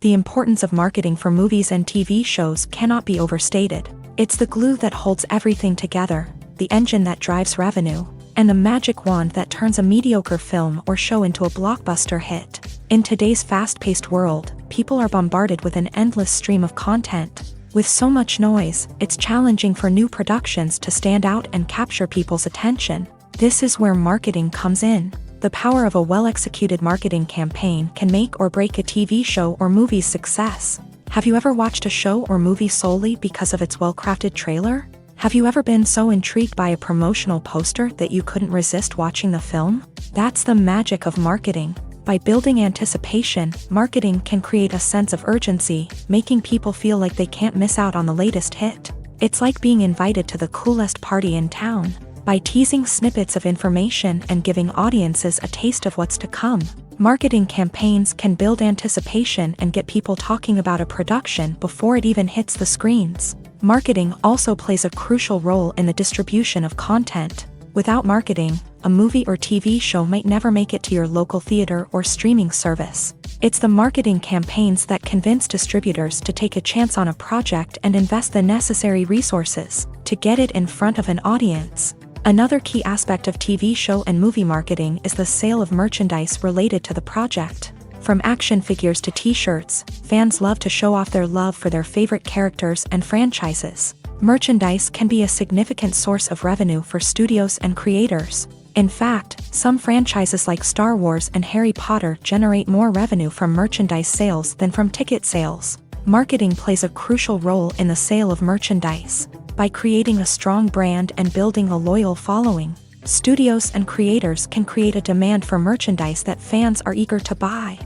The importance of marketing for movies and TV shows cannot be overstated. It's the glue that holds everything together, the engine that drives revenue, and the magic wand that turns a mediocre film or show into a blockbuster hit. In today's fast-paced world, people are bombarded with an endless stream of content. With so much noise, it's challenging for new productions to stand out and capture people's attention. This is where marketing comes in. The power of a well-executed marketing campaign can make or break a TV show or movie's success. Have you ever watched a show or movie solely because of its well-crafted trailer? Have you ever been so intrigued by a promotional poster that you couldn't resist watching the film? That's the magic of marketing. By building anticipation, marketing can create a sense of urgency, making people feel like they can't miss out on the latest hit. It's like being invited to the coolest party in town. By teasing snippets of information and giving audiences a taste of what's to come, marketing campaigns can build anticipation and get people talking about a production before it even hits the screens. Marketing also plays a crucial role in the distribution of content. Without marketing, a movie or TV show might never make it to your local theater or streaming service. It's the marketing campaigns that convince distributors to take a chance on a project and invest the necessary resources to get it in front of an audience. Another key aspect of TV show and movie marketing is the sale of merchandise related to the project. From action figures to t-shirts, fans love to show off their love for their favorite characters and franchises. Merchandise can be a significant source of revenue for studios and creators. In fact, some franchises like Star Wars and Harry Potter generate more revenue from merchandise sales than from ticket sales. Marketing plays a crucial role in the sale of merchandise. By creating a strong brand and building a loyal following, studios and creators can create a demand for merchandise that fans are eager to buy.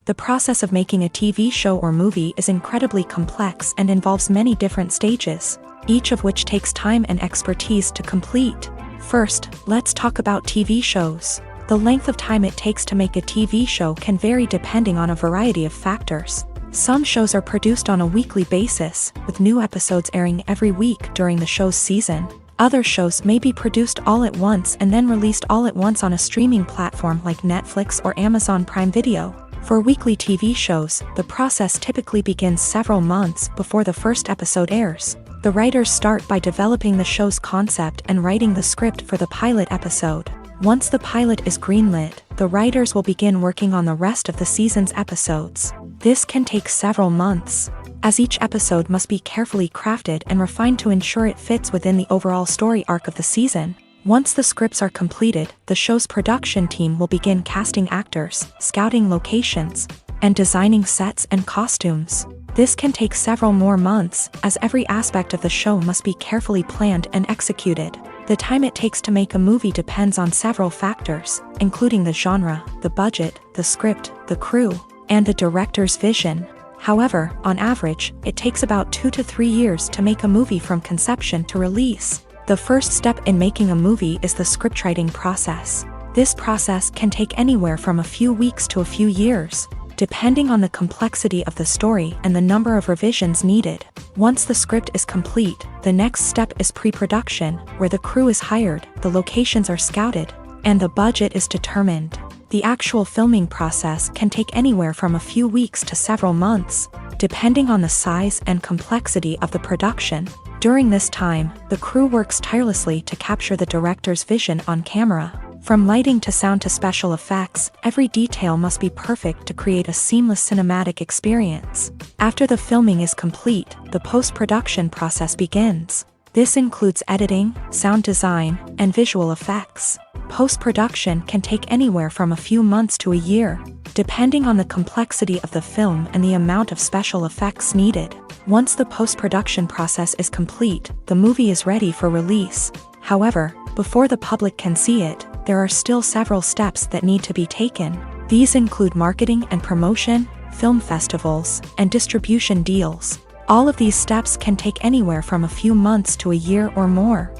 The process of making a TV show or movie is incredibly complex and involves many different stages, each of which takes time and expertise to complete. First, let's talk about TV shows. The length of time it takes to make a TV show can vary depending on a variety of factors. Some shows are produced on a weekly basis, with new episodes airing every week during the show's season. Other shows may be produced all at once and then released all at once on a streaming platform like Netflix or Amazon Prime Video. For weekly TV shows, the process typically begins several months before the first episode airs. The writers start by developing the show's concept and writing the script for the pilot episode. Once the pilot is greenlit, the writers will begin working on the rest of the season's episodes. This can take several months, as each episode must be carefully crafted and refined to ensure it fits within the overall story arc of the season. Once the scripts are completed, the show's production team will begin casting actors, scouting locations, and designing sets and costumes. This can take several more months, as every aspect of the show must be carefully planned and executed. The time it takes to make a movie depends on several factors, including the genre, the budget, the script, the crew, and the director's vision. However, on average, it takes about 2 to 3 years to make a movie from conception to release. The first step in making a movie is the scriptwriting process. This process can take anywhere from a few weeks to a few years, depending on the complexity of the story and the number of revisions needed. Once the script is complete, the next step is pre-production, where the crew is hired, the locations are scouted, and the budget is determined. The actual filming process can take anywhere from a few weeks to several months, depending on the size and complexity of the production. During this time, the crew works tirelessly to capture the director's vision on camera. From lighting to sound to special effects, every detail must be perfect to create a seamless cinematic experience. After the filming is complete, the post-production process begins. This includes editing, sound design, and visual effects. Post-production can take anywhere from a few months to a year, depending on the complexity of the film and the amount of special effects needed. Once the post-production process is complete, the movie is ready for release. However, before the public can see it, there are still several steps that need to be taken. These include marketing and promotion, film festivals, and distribution deals. All of these steps can take anywhere from a few months to a year or more.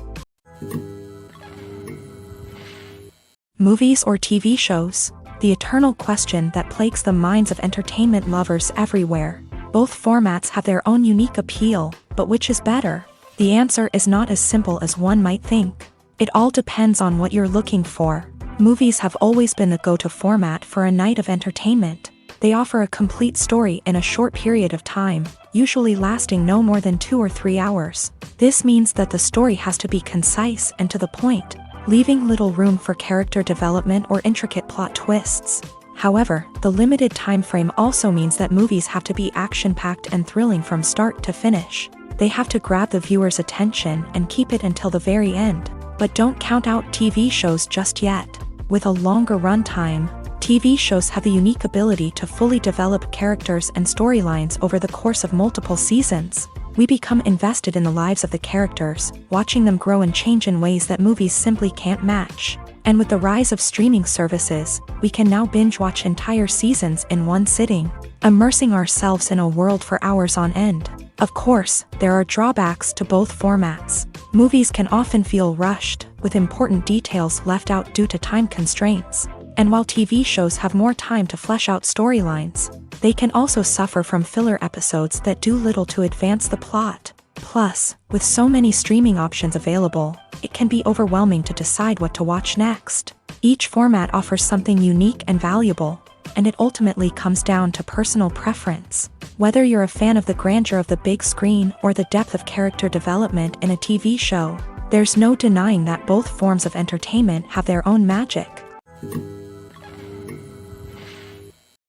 Movies or TV shows? The eternal question that plagues the minds of entertainment lovers everywhere. Both formats have their own unique appeal, but which is better? The answer is not as simple as one might think. It all depends on what you're looking for. Movies have always been the go-to format for a night of entertainment. They offer a complete story in a short period of time, usually lasting no more than 2 or 3 hours. This means that the story has to be concise and to the point, leaving little room for character development or intricate plot twists. However, the limited time frame also means that movies have to be action-packed and thrilling from start to finish. They have to grab the viewer's attention and keep it until the very end. But don't count out TV shows just yet. With a longer runtime, TV shows have the unique ability to fully develop characters and storylines over the course of multiple seasons. We become invested in the lives of the characters, watching them grow and change in ways that movies simply can't match. And with the rise of streaming services, we can now binge-watch entire seasons in one sitting, immersing ourselves in a world for hours on end. Of course, there are drawbacks to both formats. Movies can often feel rushed, with important details left out due to time constraints. And while TV shows have more time to flesh out storylines, they can also suffer from filler episodes that do little to advance the plot. Plus, with so many streaming options available, it can be overwhelming to decide what to watch next. Each format offers something unique and valuable, and it ultimately comes down to personal preference. Whether you're a fan of the grandeur of the big screen or the depth of character development in a TV show, there's no denying that both forms of entertainment have their own magic.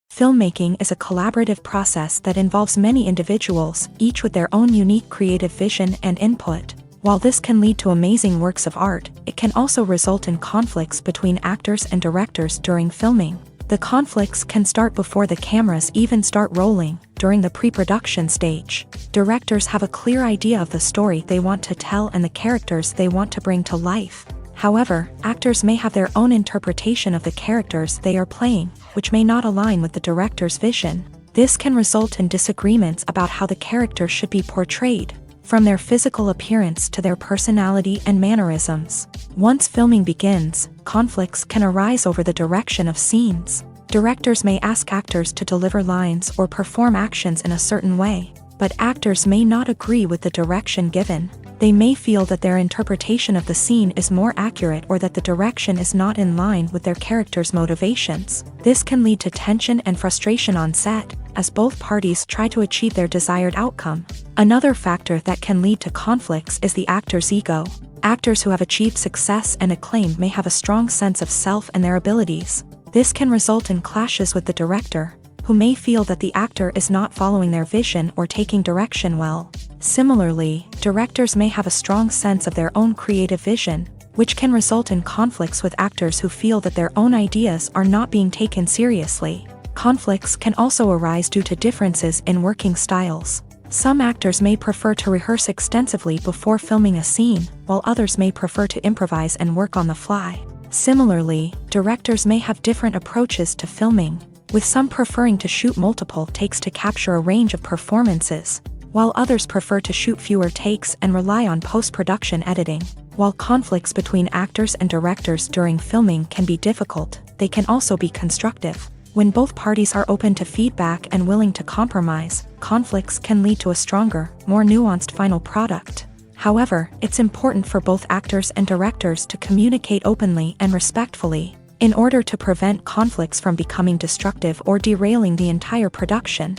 Filmmaking is a collaborative process that involves many individuals, each with their own unique creative vision and input. While this can lead to amazing works of art, it can also result in conflicts between actors and directors during filming. The conflicts can start before the cameras even start rolling, during the pre-production stage. Directors have a clear idea of the story they want to tell and the characters they want to bring to life. However, actors may have their own interpretation of the characters they are playing, which may not align with the director's vision. This can result in disagreements about how the character should be portrayed. from their physical appearance to their personality and mannerisms. Once filming begins, conflicts can arise over the direction of scenes. Directors may ask actors to deliver lines or perform actions in a certain way, but actors may not agree with the direction given. They may feel that their interpretation of the scene is more accurate or that the direction is not in line with their character's motivations. This can lead to tension and frustration on set, as both parties try to achieve their desired outcome. Another factor that can lead to conflicts is the actor's ego. Actors who have achieved success and acclaim may have a strong sense of self and their abilities. This can result in clashes with the director, who may feel that the actor is not following their vision or taking direction well. Similarly, directors may have a strong sense of their own creative vision, which can result in conflicts with actors who feel that their own ideas are not being taken seriously. Conflicts can also arise due to differences in working styles. Some actors may prefer to rehearse extensively before filming a scene, while others may prefer to improvise and work on the fly. Similarly, directors may have different approaches to filming, with some preferring to shoot multiple takes to capture a range of performances, while others prefer to shoot fewer takes and rely on post-production editing. While conflicts between actors and directors during filming can be difficult, they can also be constructive. When both parties are open to feedback and willing to compromise, conflicts can lead to a stronger, more nuanced final product. However, it's important for both actors and directors to communicate openly and respectfully, in order to prevent conflicts from becoming destructive or derailing the entire production.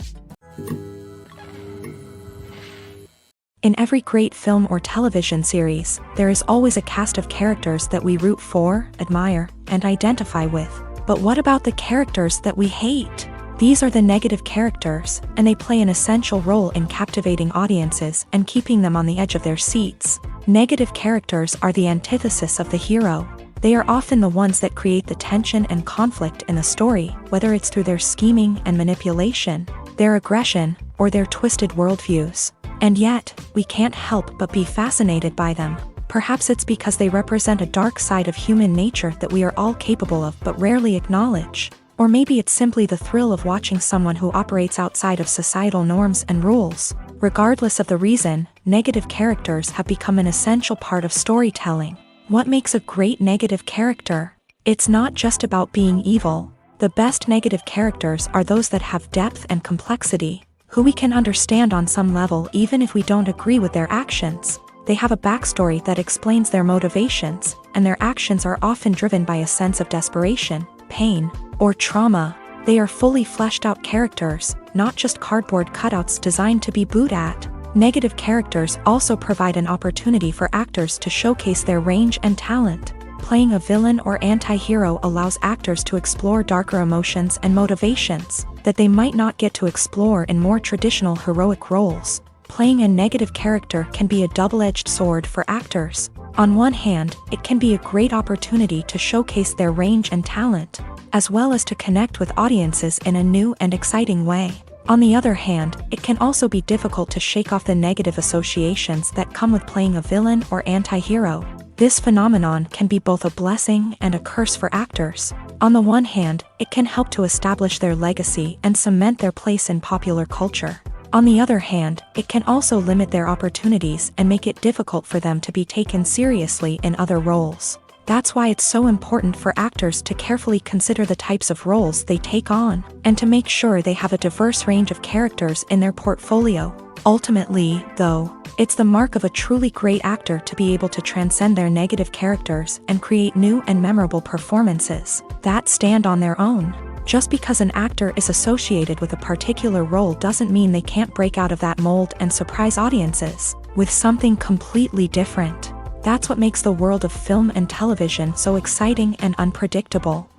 In every great film or television series, there is always a cast of characters that we root for, admire, and identify with. But what about the characters that we hate? These are the negative characters, and they play an essential role in captivating audiences and keeping them on the edge of their seats. Negative characters are the antithesis of the hero. They are often the ones that create the tension and conflict in the story, whether it's through their scheming and manipulation, their aggression, or their twisted worldviews. And yet, we can't help but be fascinated by them. Perhaps it's because they represent a dark side of human nature that we are all capable of but rarely acknowledge. Or maybe it's simply the thrill of watching someone who operates outside of societal norms and rules. Regardless of the reason, negative characters have become an essential part of storytelling. What makes a great negative character? It's not just about being evil. The best negative characters are those that have depth and complexity, who we can understand on some level even if we don't agree with their actions. They have a backstory that explains their motivations, and their actions are often driven by a sense of desperation, pain, or trauma. They are fully fleshed out characters, not just cardboard cutouts designed to be booed at. Negative characters also provide an opportunity for actors to showcase their range and talent. Playing a villain or anti-hero allows actors to explore darker emotions and motivations that they might not get to explore in more traditional heroic roles. Playing a negative character can be a double-edged sword for actors. On one hand, it can be a great opportunity to showcase their range and talent, as well as to connect with audiences in a new and exciting way. On the other hand, it can also be difficult to shake off the negative associations that come with playing a villain or anti-hero. This phenomenon can be both a blessing and a curse for actors. On the one hand, it can help to establish their legacy and cement their place in popular culture. On the other hand, it can also limit their opportunities and make it difficult for them to be taken seriously in other roles. That's why it's so important for actors to carefully consider the types of roles they take on, and to make sure they have a diverse range of characters in their portfolio. Ultimately, though, it's the mark of a truly great actor to be able to transcend their negative characters and create new and memorable performances that stand on their own. Just because an actor is associated with a particular role doesn't mean they can't break out of that mold and surprise audiences with something completely different. That's what makes the world of film and television so exciting and unpredictable.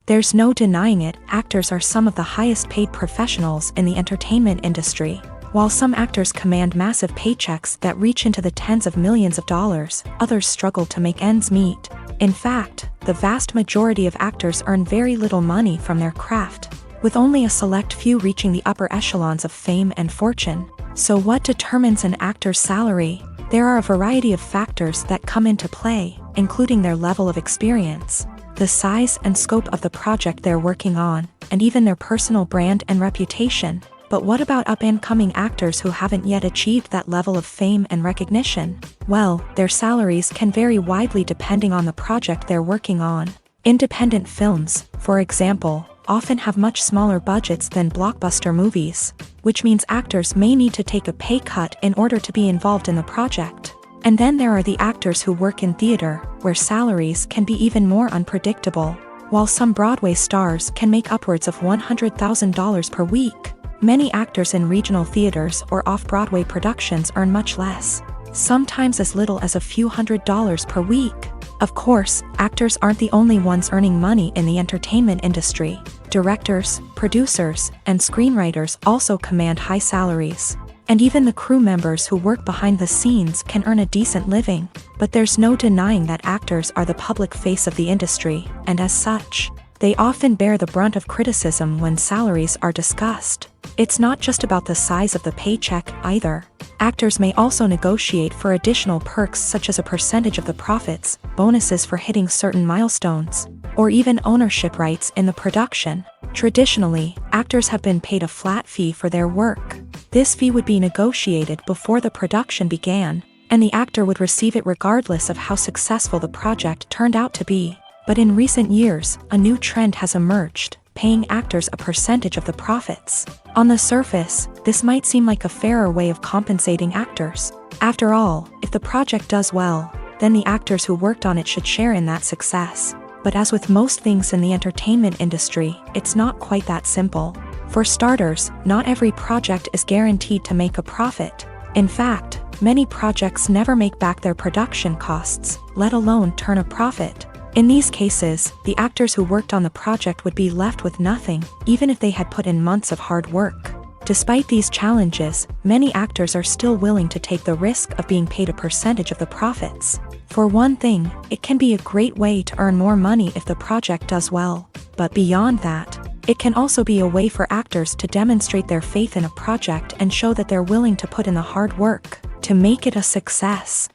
There's no denying it, actors are some of the highest paid professionals in the entertainment industry. While some actors command massive paychecks that reach into the tens of millions of dollars, others struggle to make ends meet. In fact, the vast majority of actors earn very little money from their craft, with only a select few reaching the upper echelons of fame and fortune. So what determines an actor's salary? There are a variety of factors that come into play, including their level of experience, the size and scope of the project they're working on, and even their personal brand and reputation. But what about up-and-coming actors who haven't yet achieved that level of fame and recognition? Well, their salaries can vary widely depending on the project they're working on. Independent films, for example, often have much smaller budgets than blockbuster movies, which means actors may need to take a pay cut in order to be involved in the project. And then there are the actors who work in theater, where salaries can be even more unpredictable. While some Broadway stars can make upwards of $100,000 per week, many actors in regional theaters or off-Broadway productions earn much less, sometimes as little as a few $100s per week. Of course, actors aren't the only ones earning money in the entertainment industry. Directors, producers, and screenwriters also command high salaries. And even the crew members who work behind the scenes can earn a decent living. But there's no denying that actors are the public face of the industry, and as such, they often bear the brunt of criticism when salaries are discussed. It's not just about the size of the paycheck, either. Actors may also negotiate for additional perks such as a percentage of the profits, bonuses for hitting certain milestones, or even ownership rights in the production. Traditionally, actors have been paid a flat fee for their work. This fee would be negotiated before the production began, and the actor would receive it regardless of how successful the project turned out to be. But in recent years, a new trend has emerged, paying actors a percentage of the profits. On the surface, this might seem like a fairer way of compensating actors. After all, if the project does well, then the actors who worked on it should share in that success. But as with most things in the entertainment industry, it's not quite that simple. For starters, not every project is guaranteed to make a profit. In fact, many projects never make back their production costs, let alone turn a profit. In these cases, the actors who worked on the project would be left with nothing, even if they had put in months of hard work. Despite these challenges, many actors are still willing to take the risk of being paid a percentage of the profits. For one thing, it can be a great way to earn more money if the project does well. But beyond that, it can also be a way for actors to demonstrate their faith in a project and show that they're willing to put in the hard work to make it a success.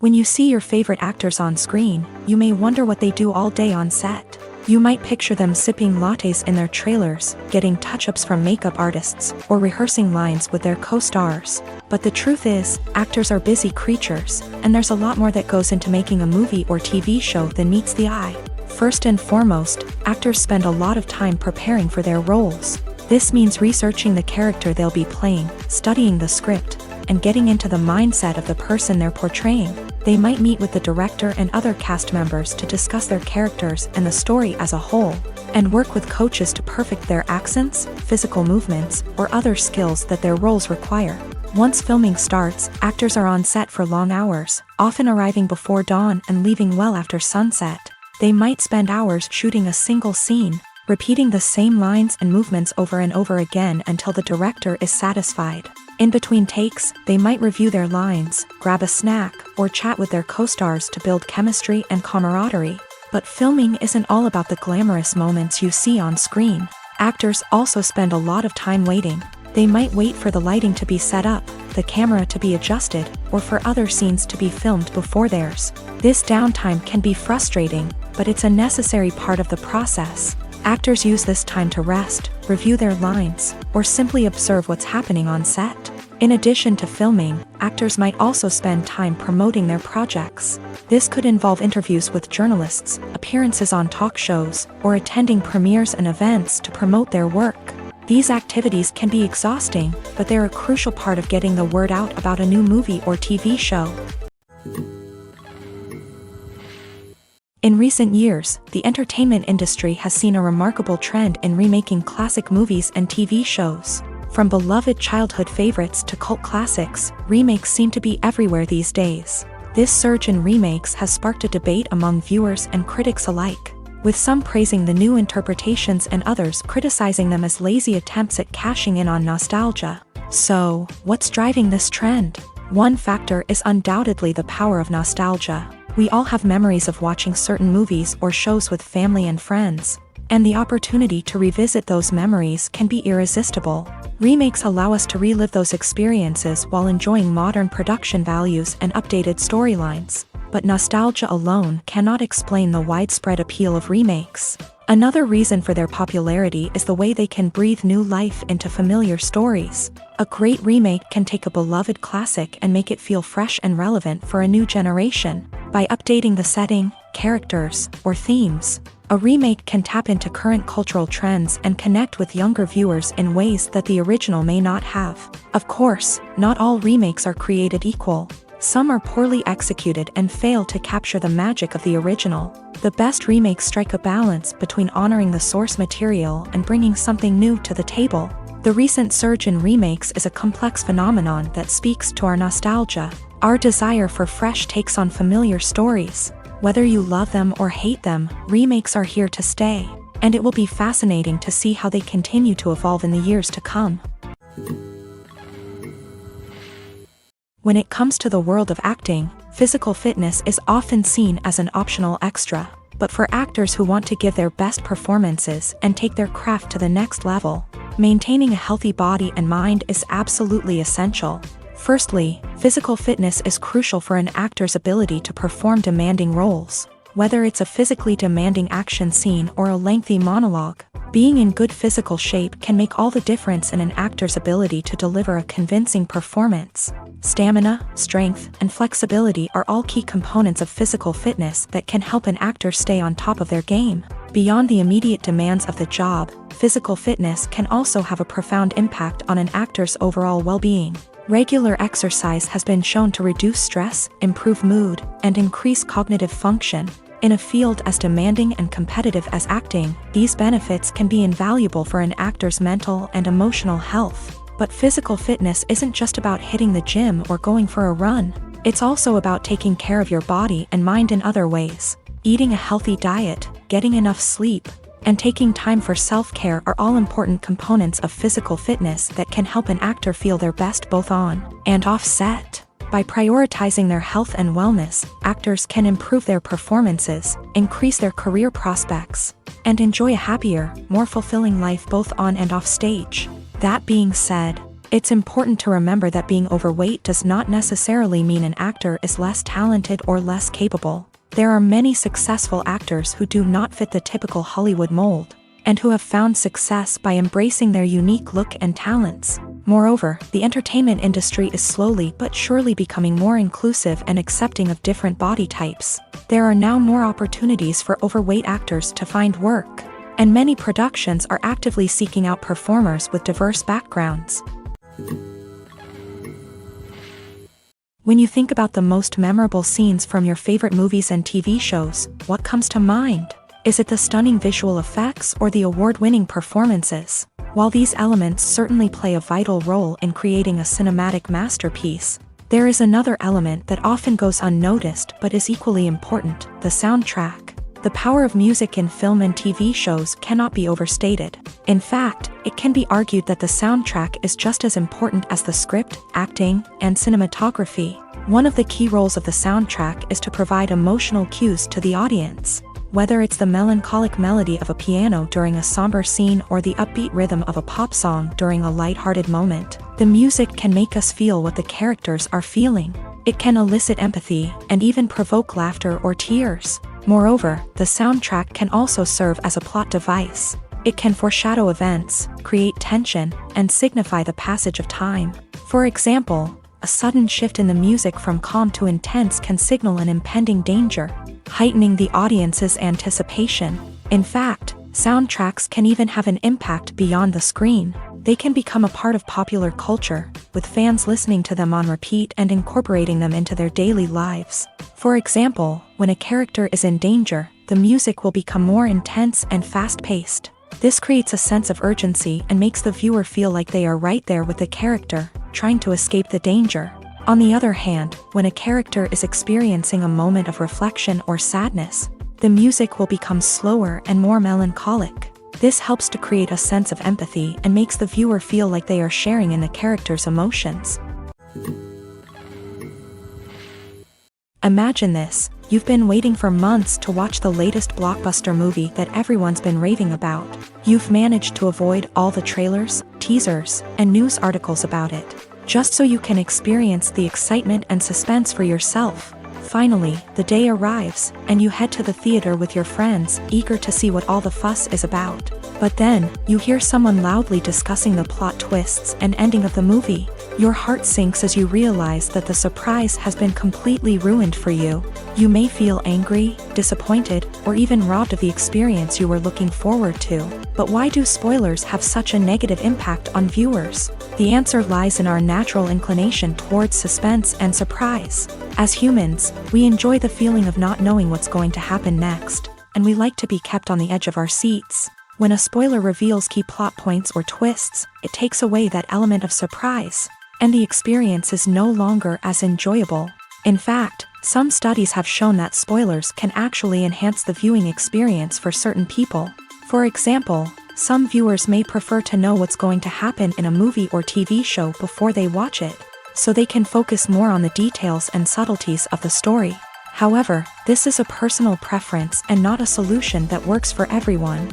When you see your favorite actors on screen, you may wonder what they do all day on set. You might picture them sipping lattes in their trailers, getting touch-ups from makeup artists, or rehearsing lines with their co-stars. But the truth is, actors are busy creatures, and there's a lot more that goes into making a movie or TV show than meets the eye. First and foremost, actors spend a lot of time preparing for their roles. This means researching the character they'll be playing, studying the script, and getting into the mindset of the person they're portraying. They might meet with the director and other cast members to discuss their characters and the story as a whole, and work with coaches to perfect their accents, physical movements, or other skills that their roles require. Once filming starts, actors are on set for long hours, often arriving before dawn and leaving well after sunset. They might spend hours shooting a single scene, repeating the same lines and movements over and over again until the director is satisfied. In between takes, they might review their lines, grab a snack, or chat with their co-stars to build chemistry and camaraderie. But filming isn't all about the glamorous moments you see on screen. Actors also spend a lot of time waiting. They might wait for the lighting to be set up, the camera to be adjusted, or for other scenes to be filmed before theirs. This downtime can be frustrating, but it's a necessary part of the process. Actors use this time to rest, review their lines, or simply observe what's happening on set. In addition to filming, actors might also spend time promoting their projects. This could involve interviews with journalists, appearances on talk shows, or attending premieres and events to promote their work. These activities can be exhausting, but they're a crucial part of getting the word out about a new movie or TV show. In recent years, the entertainment industry has seen a remarkable trend in remaking classic movies and TV shows. From beloved childhood favorites to cult classics, remakes seem to be everywhere these days. This surge in remakes has sparked a debate among viewers and critics alike, with some praising the new interpretations and others criticizing them as lazy attempts at cashing in on nostalgia. So, what's driving this trend? One factor is undoubtedly the power of nostalgia. We all have memories of watching certain movies or shows with family and friends, and the opportunity to revisit those memories can be irresistible. Remakes allow us to relive those experiences while enjoying modern production values and updated storylines. But nostalgia alone cannot explain the widespread appeal of remakes. Another reason for their popularity is the way they can breathe new life into familiar stories. A great remake can take a beloved classic and make it feel fresh and relevant for a new generation. By updating the setting, characters, or themes, a remake can tap into current cultural trends and connect with younger viewers in ways that the original may not have. Of course, not all remakes are created equal. Some are poorly executed and fail to capture the magic of the original. The best remakes strike a balance between honoring the source material and bringing something new to the table. The recent surge in remakes is a complex phenomenon that speaks to our nostalgia, our desire for fresh takes on familiar stories. Whether you love them or hate them, remakes are here to stay, and it will be fascinating to see how they continue to evolve in the years to come. When it comes to the world of acting, physical fitness is often seen as an optional extra, but for actors who want to give their best performances and take their craft to the next level, maintaining a healthy body and mind is absolutely essential. Firstly, physical fitness is crucial for an actor's ability to perform demanding roles. Whether it's a physically demanding action scene or a lengthy monologue, being in good physical shape can make all the difference in an actor's ability to deliver a convincing performance. Stamina, strength, and flexibility are all key components of physical fitness that can help an actor stay on top of their game. Beyond the immediate demands of the job, physical fitness can also have a profound impact on an actor's overall well-being. Regular exercise has been shown to reduce stress, improve mood, and increase cognitive function. In a field as demanding and competitive as acting, these benefits can be invaluable for an actor's mental and emotional health. But physical fitness isn't just about hitting the gym or going for a run. It's also about taking care of your body and mind in other ways. Eating a healthy diet, getting enough sleep, and taking time for self-care are all important components of physical fitness that can help an actor feel their best both on and off set. By prioritizing their health and wellness, actors can improve their performances, increase their career prospects, and enjoy a happier, more fulfilling life both on and off stage. That being said, it's important to remember that being overweight does not necessarily mean an actor is less talented or less capable. There are many successful actors who do not fit the typical Hollywood mold, and who have found success by embracing their unique look and talents. Moreover, the entertainment industry is slowly but surely becoming more inclusive and accepting of different body types. There are now more opportunities for overweight actors to find work, and many productions are actively seeking out performers with diverse backgrounds. When you think about the most memorable scenes from your favorite movies and TV shows, what comes to mind? Is it the stunning visual effects or the award-winning performances? While these elements certainly play a vital role in creating a cinematic masterpiece, there is another element that often goes unnoticed but is equally important: the soundtrack. The power of music in film and TV shows cannot be overstated. In fact, it can be argued that the soundtrack is just as important as the script, acting, and cinematography. One of the key roles of the soundtrack is to provide emotional cues to the audience. Whether it's the melancholic melody of a piano during a somber scene or the upbeat rhythm of a pop song during a lighthearted moment, the music can make us feel what the characters are feeling. It can elicit empathy and even provoke laughter or tears. Moreover, the soundtrack can also serve as a plot device. It can foreshadow events, create tension, and signify the passage of time. For example, a sudden shift in the music from calm to intense can signal an impending danger, heightening the audience's anticipation. In fact, soundtracks can even have an impact beyond the screen. They can become a part of popular culture, with fans listening to them on repeat and incorporating them into their daily lives. For example, when a character is in danger, the music will become more intense and fast-paced. This creates a sense of urgency and makes the viewer feel like they are right there with the character, trying to escape the danger. On the other hand, when a character is experiencing a moment of reflection or sadness, the music will become slower and more melancholic. This helps to create a sense of empathy and makes the viewer feel like they are sharing in the character's emotions. Imagine this: you've been waiting for months to watch the latest blockbuster movie that everyone's been raving about. You've managed to avoid all the trailers, teasers, and news articles about it, just so you can experience the excitement and suspense for yourself. Finally, the day arrives, and you head to the theater with your friends, eager to see what all the fuss is about. But then, you hear someone loudly discussing the plot twists and ending of the movie. Your heart sinks as you realize that the surprise has been completely ruined for you. You may feel angry, disappointed, or even robbed of the experience you were looking forward to. But why do spoilers have such a negative impact on viewers? The answer lies in our natural inclination towards suspense and surprise. As humans, we enjoy the feeling of not knowing what's going to happen next, and we like to be kept on the edge of our seats. When a spoiler reveals key plot points or twists, it takes away that element of surprise, and the experience is no longer as enjoyable. In fact, some studies have shown that spoilers can actually enhance the viewing experience for certain people. For example, some viewers may prefer to know what's going to happen in a movie or TV show before they watch it, so they can focus more on the details and subtleties of the story. However, this is a personal preference and not a solution that works for everyone.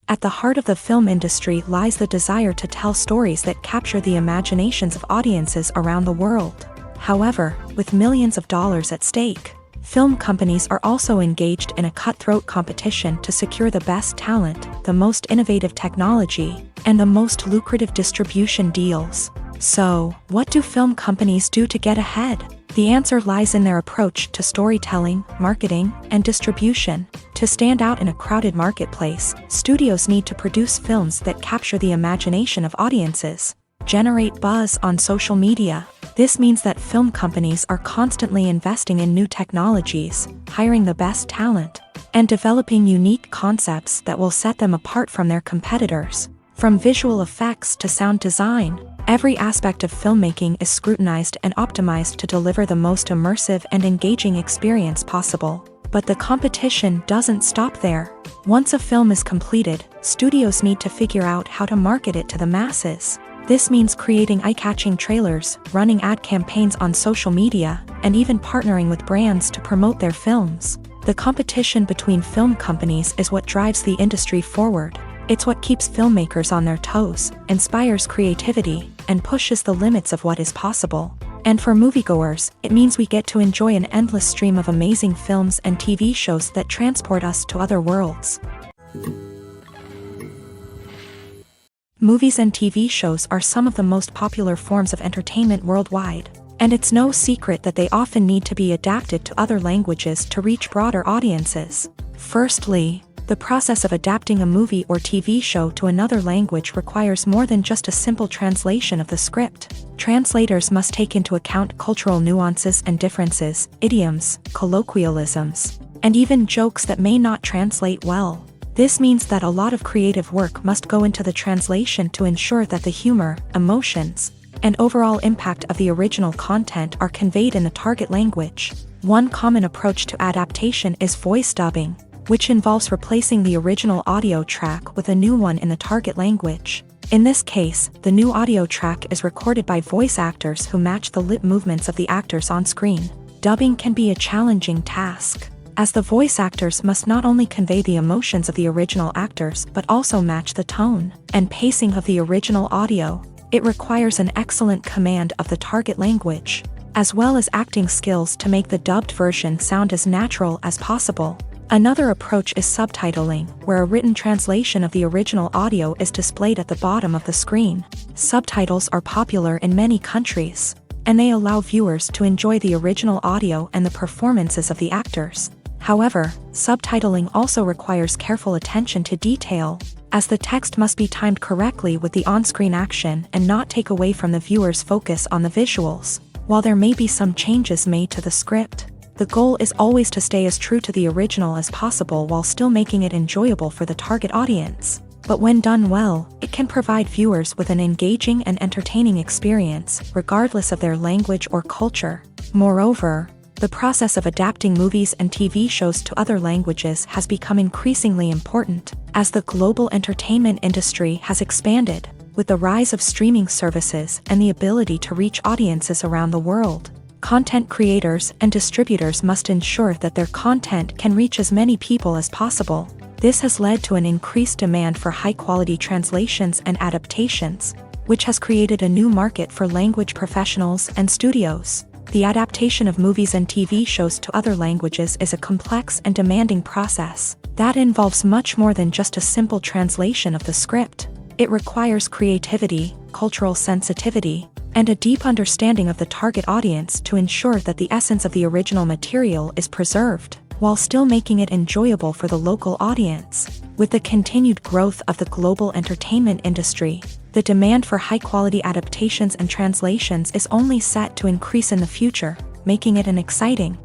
At the heart of the film industry lies the desire to tell stories that capture the imaginations of audiences around the world. However, with millions of dollars at stake, film companies are also engaged in a cutthroat competition to secure the best talent, the most innovative technology, and the most lucrative distribution deals. So, what do film companies do to get ahead? The answer lies in their approach to storytelling, marketing, and distribution. To stand out in a crowded marketplace, studios need to produce films that capture the imagination of audiences, generate buzz on social media. This means that film companies are constantly investing in new technologies, hiring the best talent, and developing unique concepts that will set them apart from their competitors. From visual effects to sound design, every aspect of filmmaking is scrutinized and optimized to deliver the most immersive and engaging experience possible. But the competition doesn't stop there. Once a film is completed, studios need to figure out how to market it to the masses. This means creating eye-catching trailers, running ad campaigns on social media, and even partnering with brands to promote their films. The competition between film companies is what drives the industry forward. It's what keeps filmmakers on their toes, inspires creativity, and pushes the limits of what is possible. And for moviegoers, it means we get to enjoy an endless stream of amazing films and TV shows that transport us to other worlds. Movies and TV shows are some of the most popular forms of entertainment worldwide, and it's no secret that they often need to be adapted to other languages to reach broader audiences. Firstly, the process of adapting a movie or TV show to another language requires more than just a simple translation of the script. Translators must take into account cultural nuances and differences, idioms, colloquialisms, and even jokes that may not translate well. This means that a lot of creative work must go into the translation to ensure that the humor, emotions, and overall impact of the original content are conveyed in the target language. One common approach to adaptation is voice dubbing, which involves replacing the original audio track with a new one in the target language. In this case, the new audio track is recorded by voice actors who match the lip movements of the actors on screen. Dubbing can be a challenging task, as the voice actors must not only convey the emotions of the original actors but also match the tone and pacing of the original audio. It requires an excellent command of the target language, as well as acting skills to make the dubbed version sound as natural as possible. Another approach is subtitling, where a written translation of the original audio is displayed at the bottom of the screen. Subtitles are popular in many countries, and they allow viewers to enjoy the original audio and the performances of the actors. However, subtitling also requires careful attention to detail, as the text must be timed correctly with the on-screen action and not take away from the viewer's focus on the visuals. While there may be some changes made to the script, the goal is always to stay as true to the original as possible while still making it enjoyable for the target audience. But when done well, it can provide viewers with an engaging and entertaining experience, regardless of their language or culture. Moreover, the process of adapting movies and TV shows to other languages has become increasingly important, as the global entertainment industry has expanded, with the rise of streaming services and the ability to reach audiences around the world. Content creators and distributors must ensure that their content can reach as many people as possible. This has led to an increased demand for high-quality translations and adaptations, which has created a new market for language professionals and studios. The adaptation of movies and TV shows to other languages is a complex and demanding process that involves much more than just a simple translation of the script. It requires creativity, cultural sensitivity, and a deep understanding of the target audience to ensure that the essence of the original material is preserved, while still making it enjoyable for the local audience. With the continued growth of the global entertainment industry, the demand for high-quality adaptations and translations is only set to increase in the future, making it an exciting.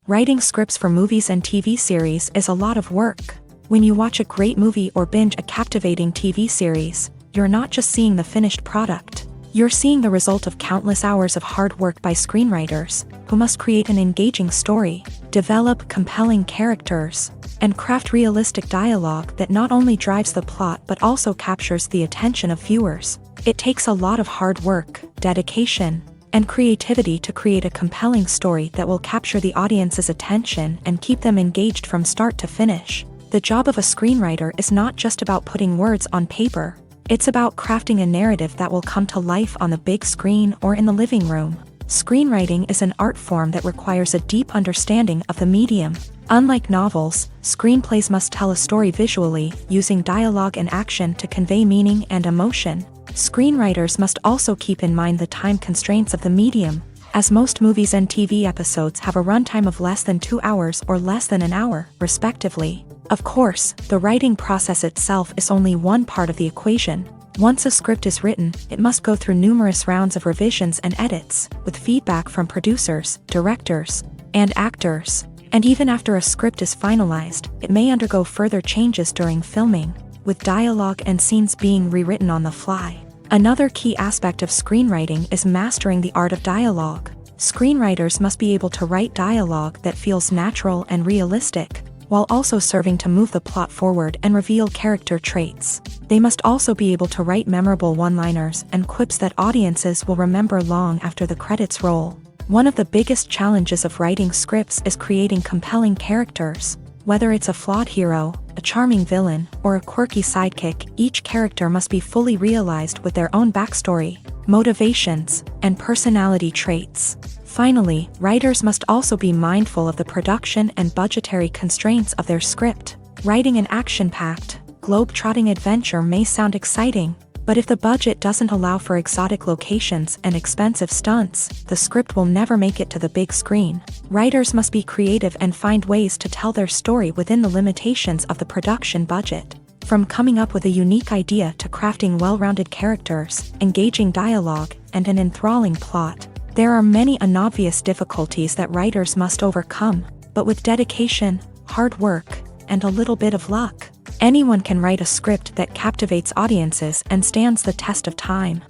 Writing scripts for movies and TV series is a lot of work. When you watch a great movie or binge a captivating TV series, you're not just seeing the finished product. You're seeing the result of countless hours of hard work by screenwriters, who must create an engaging story, develop compelling characters, and craft realistic dialogue that not only drives the plot but also captures the attention of viewers. It takes a lot of hard work, dedication, and creativity to create a compelling story that will capture the audience's attention and keep them engaged from start to finish. The job of a screenwriter is not just about putting words on paper. It's about crafting a narrative that will come to life on the big screen or in the living room. Screenwriting is an art form that requires a deep understanding of the medium. Unlike novels, screenplays must tell a story visually, using dialogue and action to convey meaning and emotion. Screenwriters must also keep in mind the time constraints of the medium, as most movies and TV episodes have a runtime of less than 2 hours or less than an hour, respectively. Of course, the writing process itself is only one part of the equation. Once a script is written, it must go through numerous rounds of revisions and edits, with feedback from producers, directors, and actors. And even after a script is finalized, it may undergo further changes during filming, with dialogue and scenes being rewritten on the fly. Another key aspect of screenwriting is mastering the art of dialogue. Screenwriters must be able to write dialogue that feels natural and realistic, while also serving to move the plot forward and reveal character traits. They must also be able to write memorable one-liners and quips that audiences will remember long after the credits roll. One of the biggest challenges of writing scripts is creating compelling characters. Whether it's a flawed hero, a charming villain, or a quirky sidekick, each character must be fully realized with their own backstory, motivations, and personality traits. Finally, writers must also be mindful of the production and budgetary constraints of their script. Writing an action-packed, globe-trotting adventure may sound exciting, but if the budget doesn't allow for exotic locations and expensive stunts, the script will never make it to the big screen. Writers must be creative and find ways to tell their story within the limitations of the production budget. From coming up with a unique idea to crafting well-rounded characters, engaging dialogue, and an enthralling plot, there are many unobvious difficulties that writers must overcome, but with dedication, hard work, and a little bit of luck, anyone can write a script that captivates audiences and stands the test of time.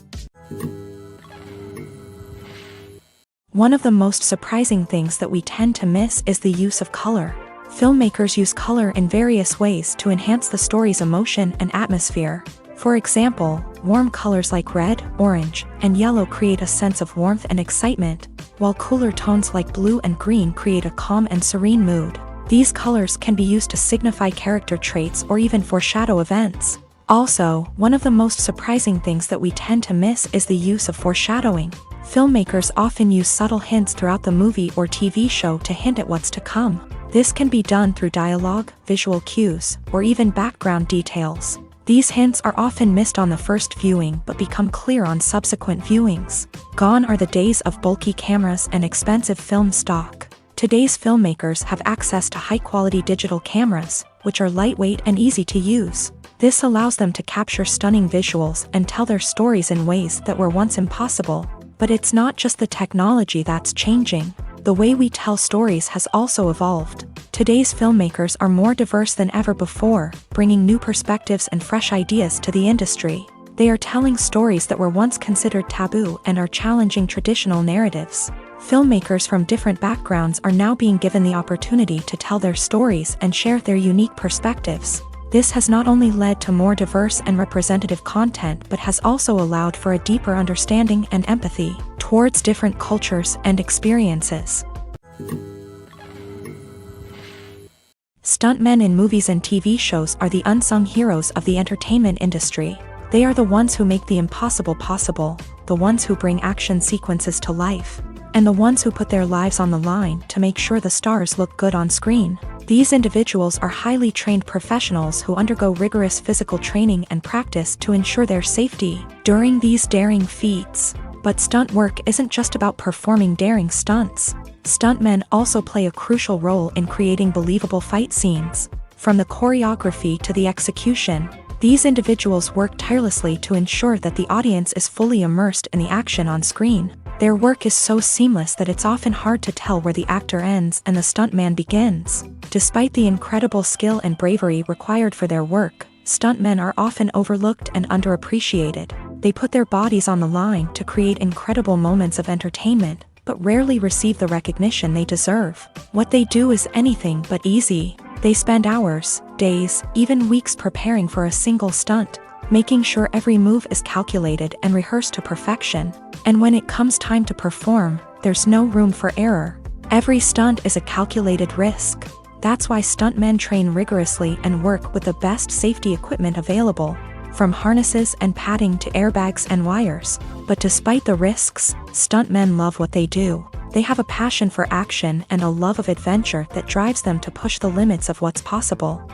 One of the most surprising things that we tend to miss is the use of color. Filmmakers use color in various ways to enhance the story's emotion and atmosphere. For example, warm colors like red, orange, and yellow create a sense of warmth and excitement, while cooler tones like blue and green create a calm and serene mood. These colors can be used to signify character traits or even foreshadow events. Also, one of the most surprising things that we tend to miss is the use of foreshadowing. Filmmakers often use subtle hints throughout the movie or TV show to hint at what's to come. This can be done through dialogue, visual cues, or even background details. These hints are often missed on the first viewing but become clear on subsequent viewings. Gone are the days of bulky cameras and expensive film stock. Today's filmmakers have access to high-quality digital cameras, which are lightweight and easy to use. This allows them to capture stunning visuals and tell their stories in ways that were once impossible. But it's not just the technology that's changing. The way we tell stories has also evolved. Today's filmmakers are more diverse than ever before, bringing new perspectives and fresh ideas to the industry. They are telling stories that were once considered taboo and are challenging traditional narratives. Filmmakers from different backgrounds are now being given the opportunity to tell their stories and share their unique perspectives. This has not only led to more diverse and representative content but has also allowed for a deeper understanding and empathy towards different cultures and experiences. Stuntmen in movies and TV shows are the unsung heroes of the entertainment industry. They are the ones who make the impossible possible, the ones who bring action sequences to life, and the ones who put their lives on the line to make sure the stars look good on screen. These individuals are highly trained professionals who undergo rigorous physical training and practice to ensure their safety during these daring feats. But stunt work isn't just about performing daring stunts. Stuntmen also play a crucial role in creating believable fight scenes. From the choreography to the execution, these individuals work tirelessly to ensure that the audience is fully immersed in the action on screen. Their work is so seamless that it's often hard to tell where the actor ends and the stuntman begins. Despite the incredible skill and bravery required for their work, stuntmen are often overlooked and underappreciated. They put their bodies on the line to create incredible moments of entertainment, but rarely receive the recognition they deserve. What they do is anything but easy. They spend hours, days, even weeks preparing for a single stunt, making sure every move is calculated and rehearsed to perfection. And when it comes time to perform, there's no room for error. Every stunt is a calculated risk. That's why stuntmen train rigorously and work with the best safety equipment available, from harnesses and padding to airbags and wires. But despite the risks, stuntmen love what they do. They have a passion for action and a love of adventure that drives them to push the limits of what's possible.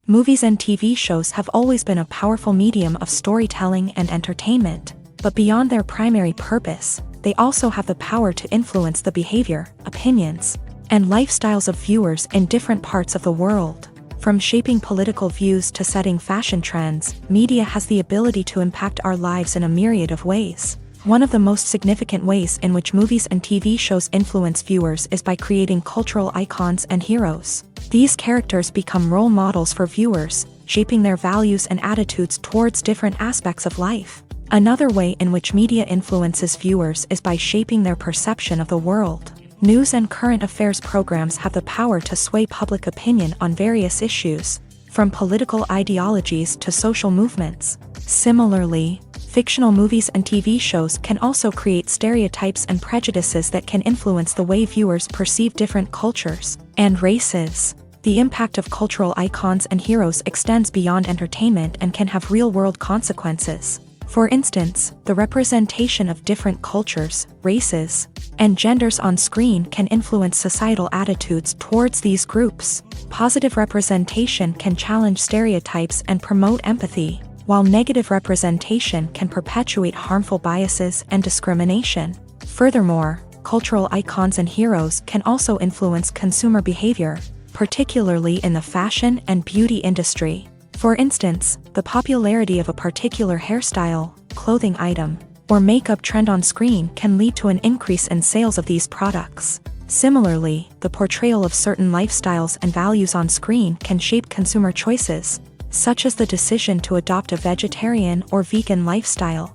Movies and TV shows have always been a powerful medium of storytelling and entertainment, but beyond their primary purpose, they also have the power to influence the behavior, opinions, and lifestyles of viewers in different parts of the world. From shaping political views to setting fashion trends, media has the ability to impact our lives in a myriad of ways. One of the most significant ways in which movies and TV shows influence viewers is by creating cultural icons and heroes. These characters become role models for viewers, shaping their values and attitudes towards different aspects of life. Another way in which media influences viewers is by shaping their perception of the world. News and current affairs programs have the power to sway public opinion on various issues, from political ideologies to social movements. Similarly, fictional movies and TV shows can also create stereotypes and prejudices that can influence the way viewers perceive different cultures and races. The impact of cultural icons and heroes extends beyond entertainment and can have real-world consequences. For instance, the representation of different cultures, races, and genders on screen can influence societal attitudes towards these groups. Positive representation can challenge stereotypes and promote empathy, while negative representation can perpetuate harmful biases and discrimination. Furthermore, cultural icons and heroes can also influence consumer behavior, particularly in the fashion and beauty industry. For instance, the popularity of a particular hairstyle, clothing item, or makeup trend on screen can lead to an increase in sales of these products. Similarly, the portrayal of certain lifestyles and values on screen can shape consumer choices, such as the decision to adopt a vegetarian or vegan lifestyle.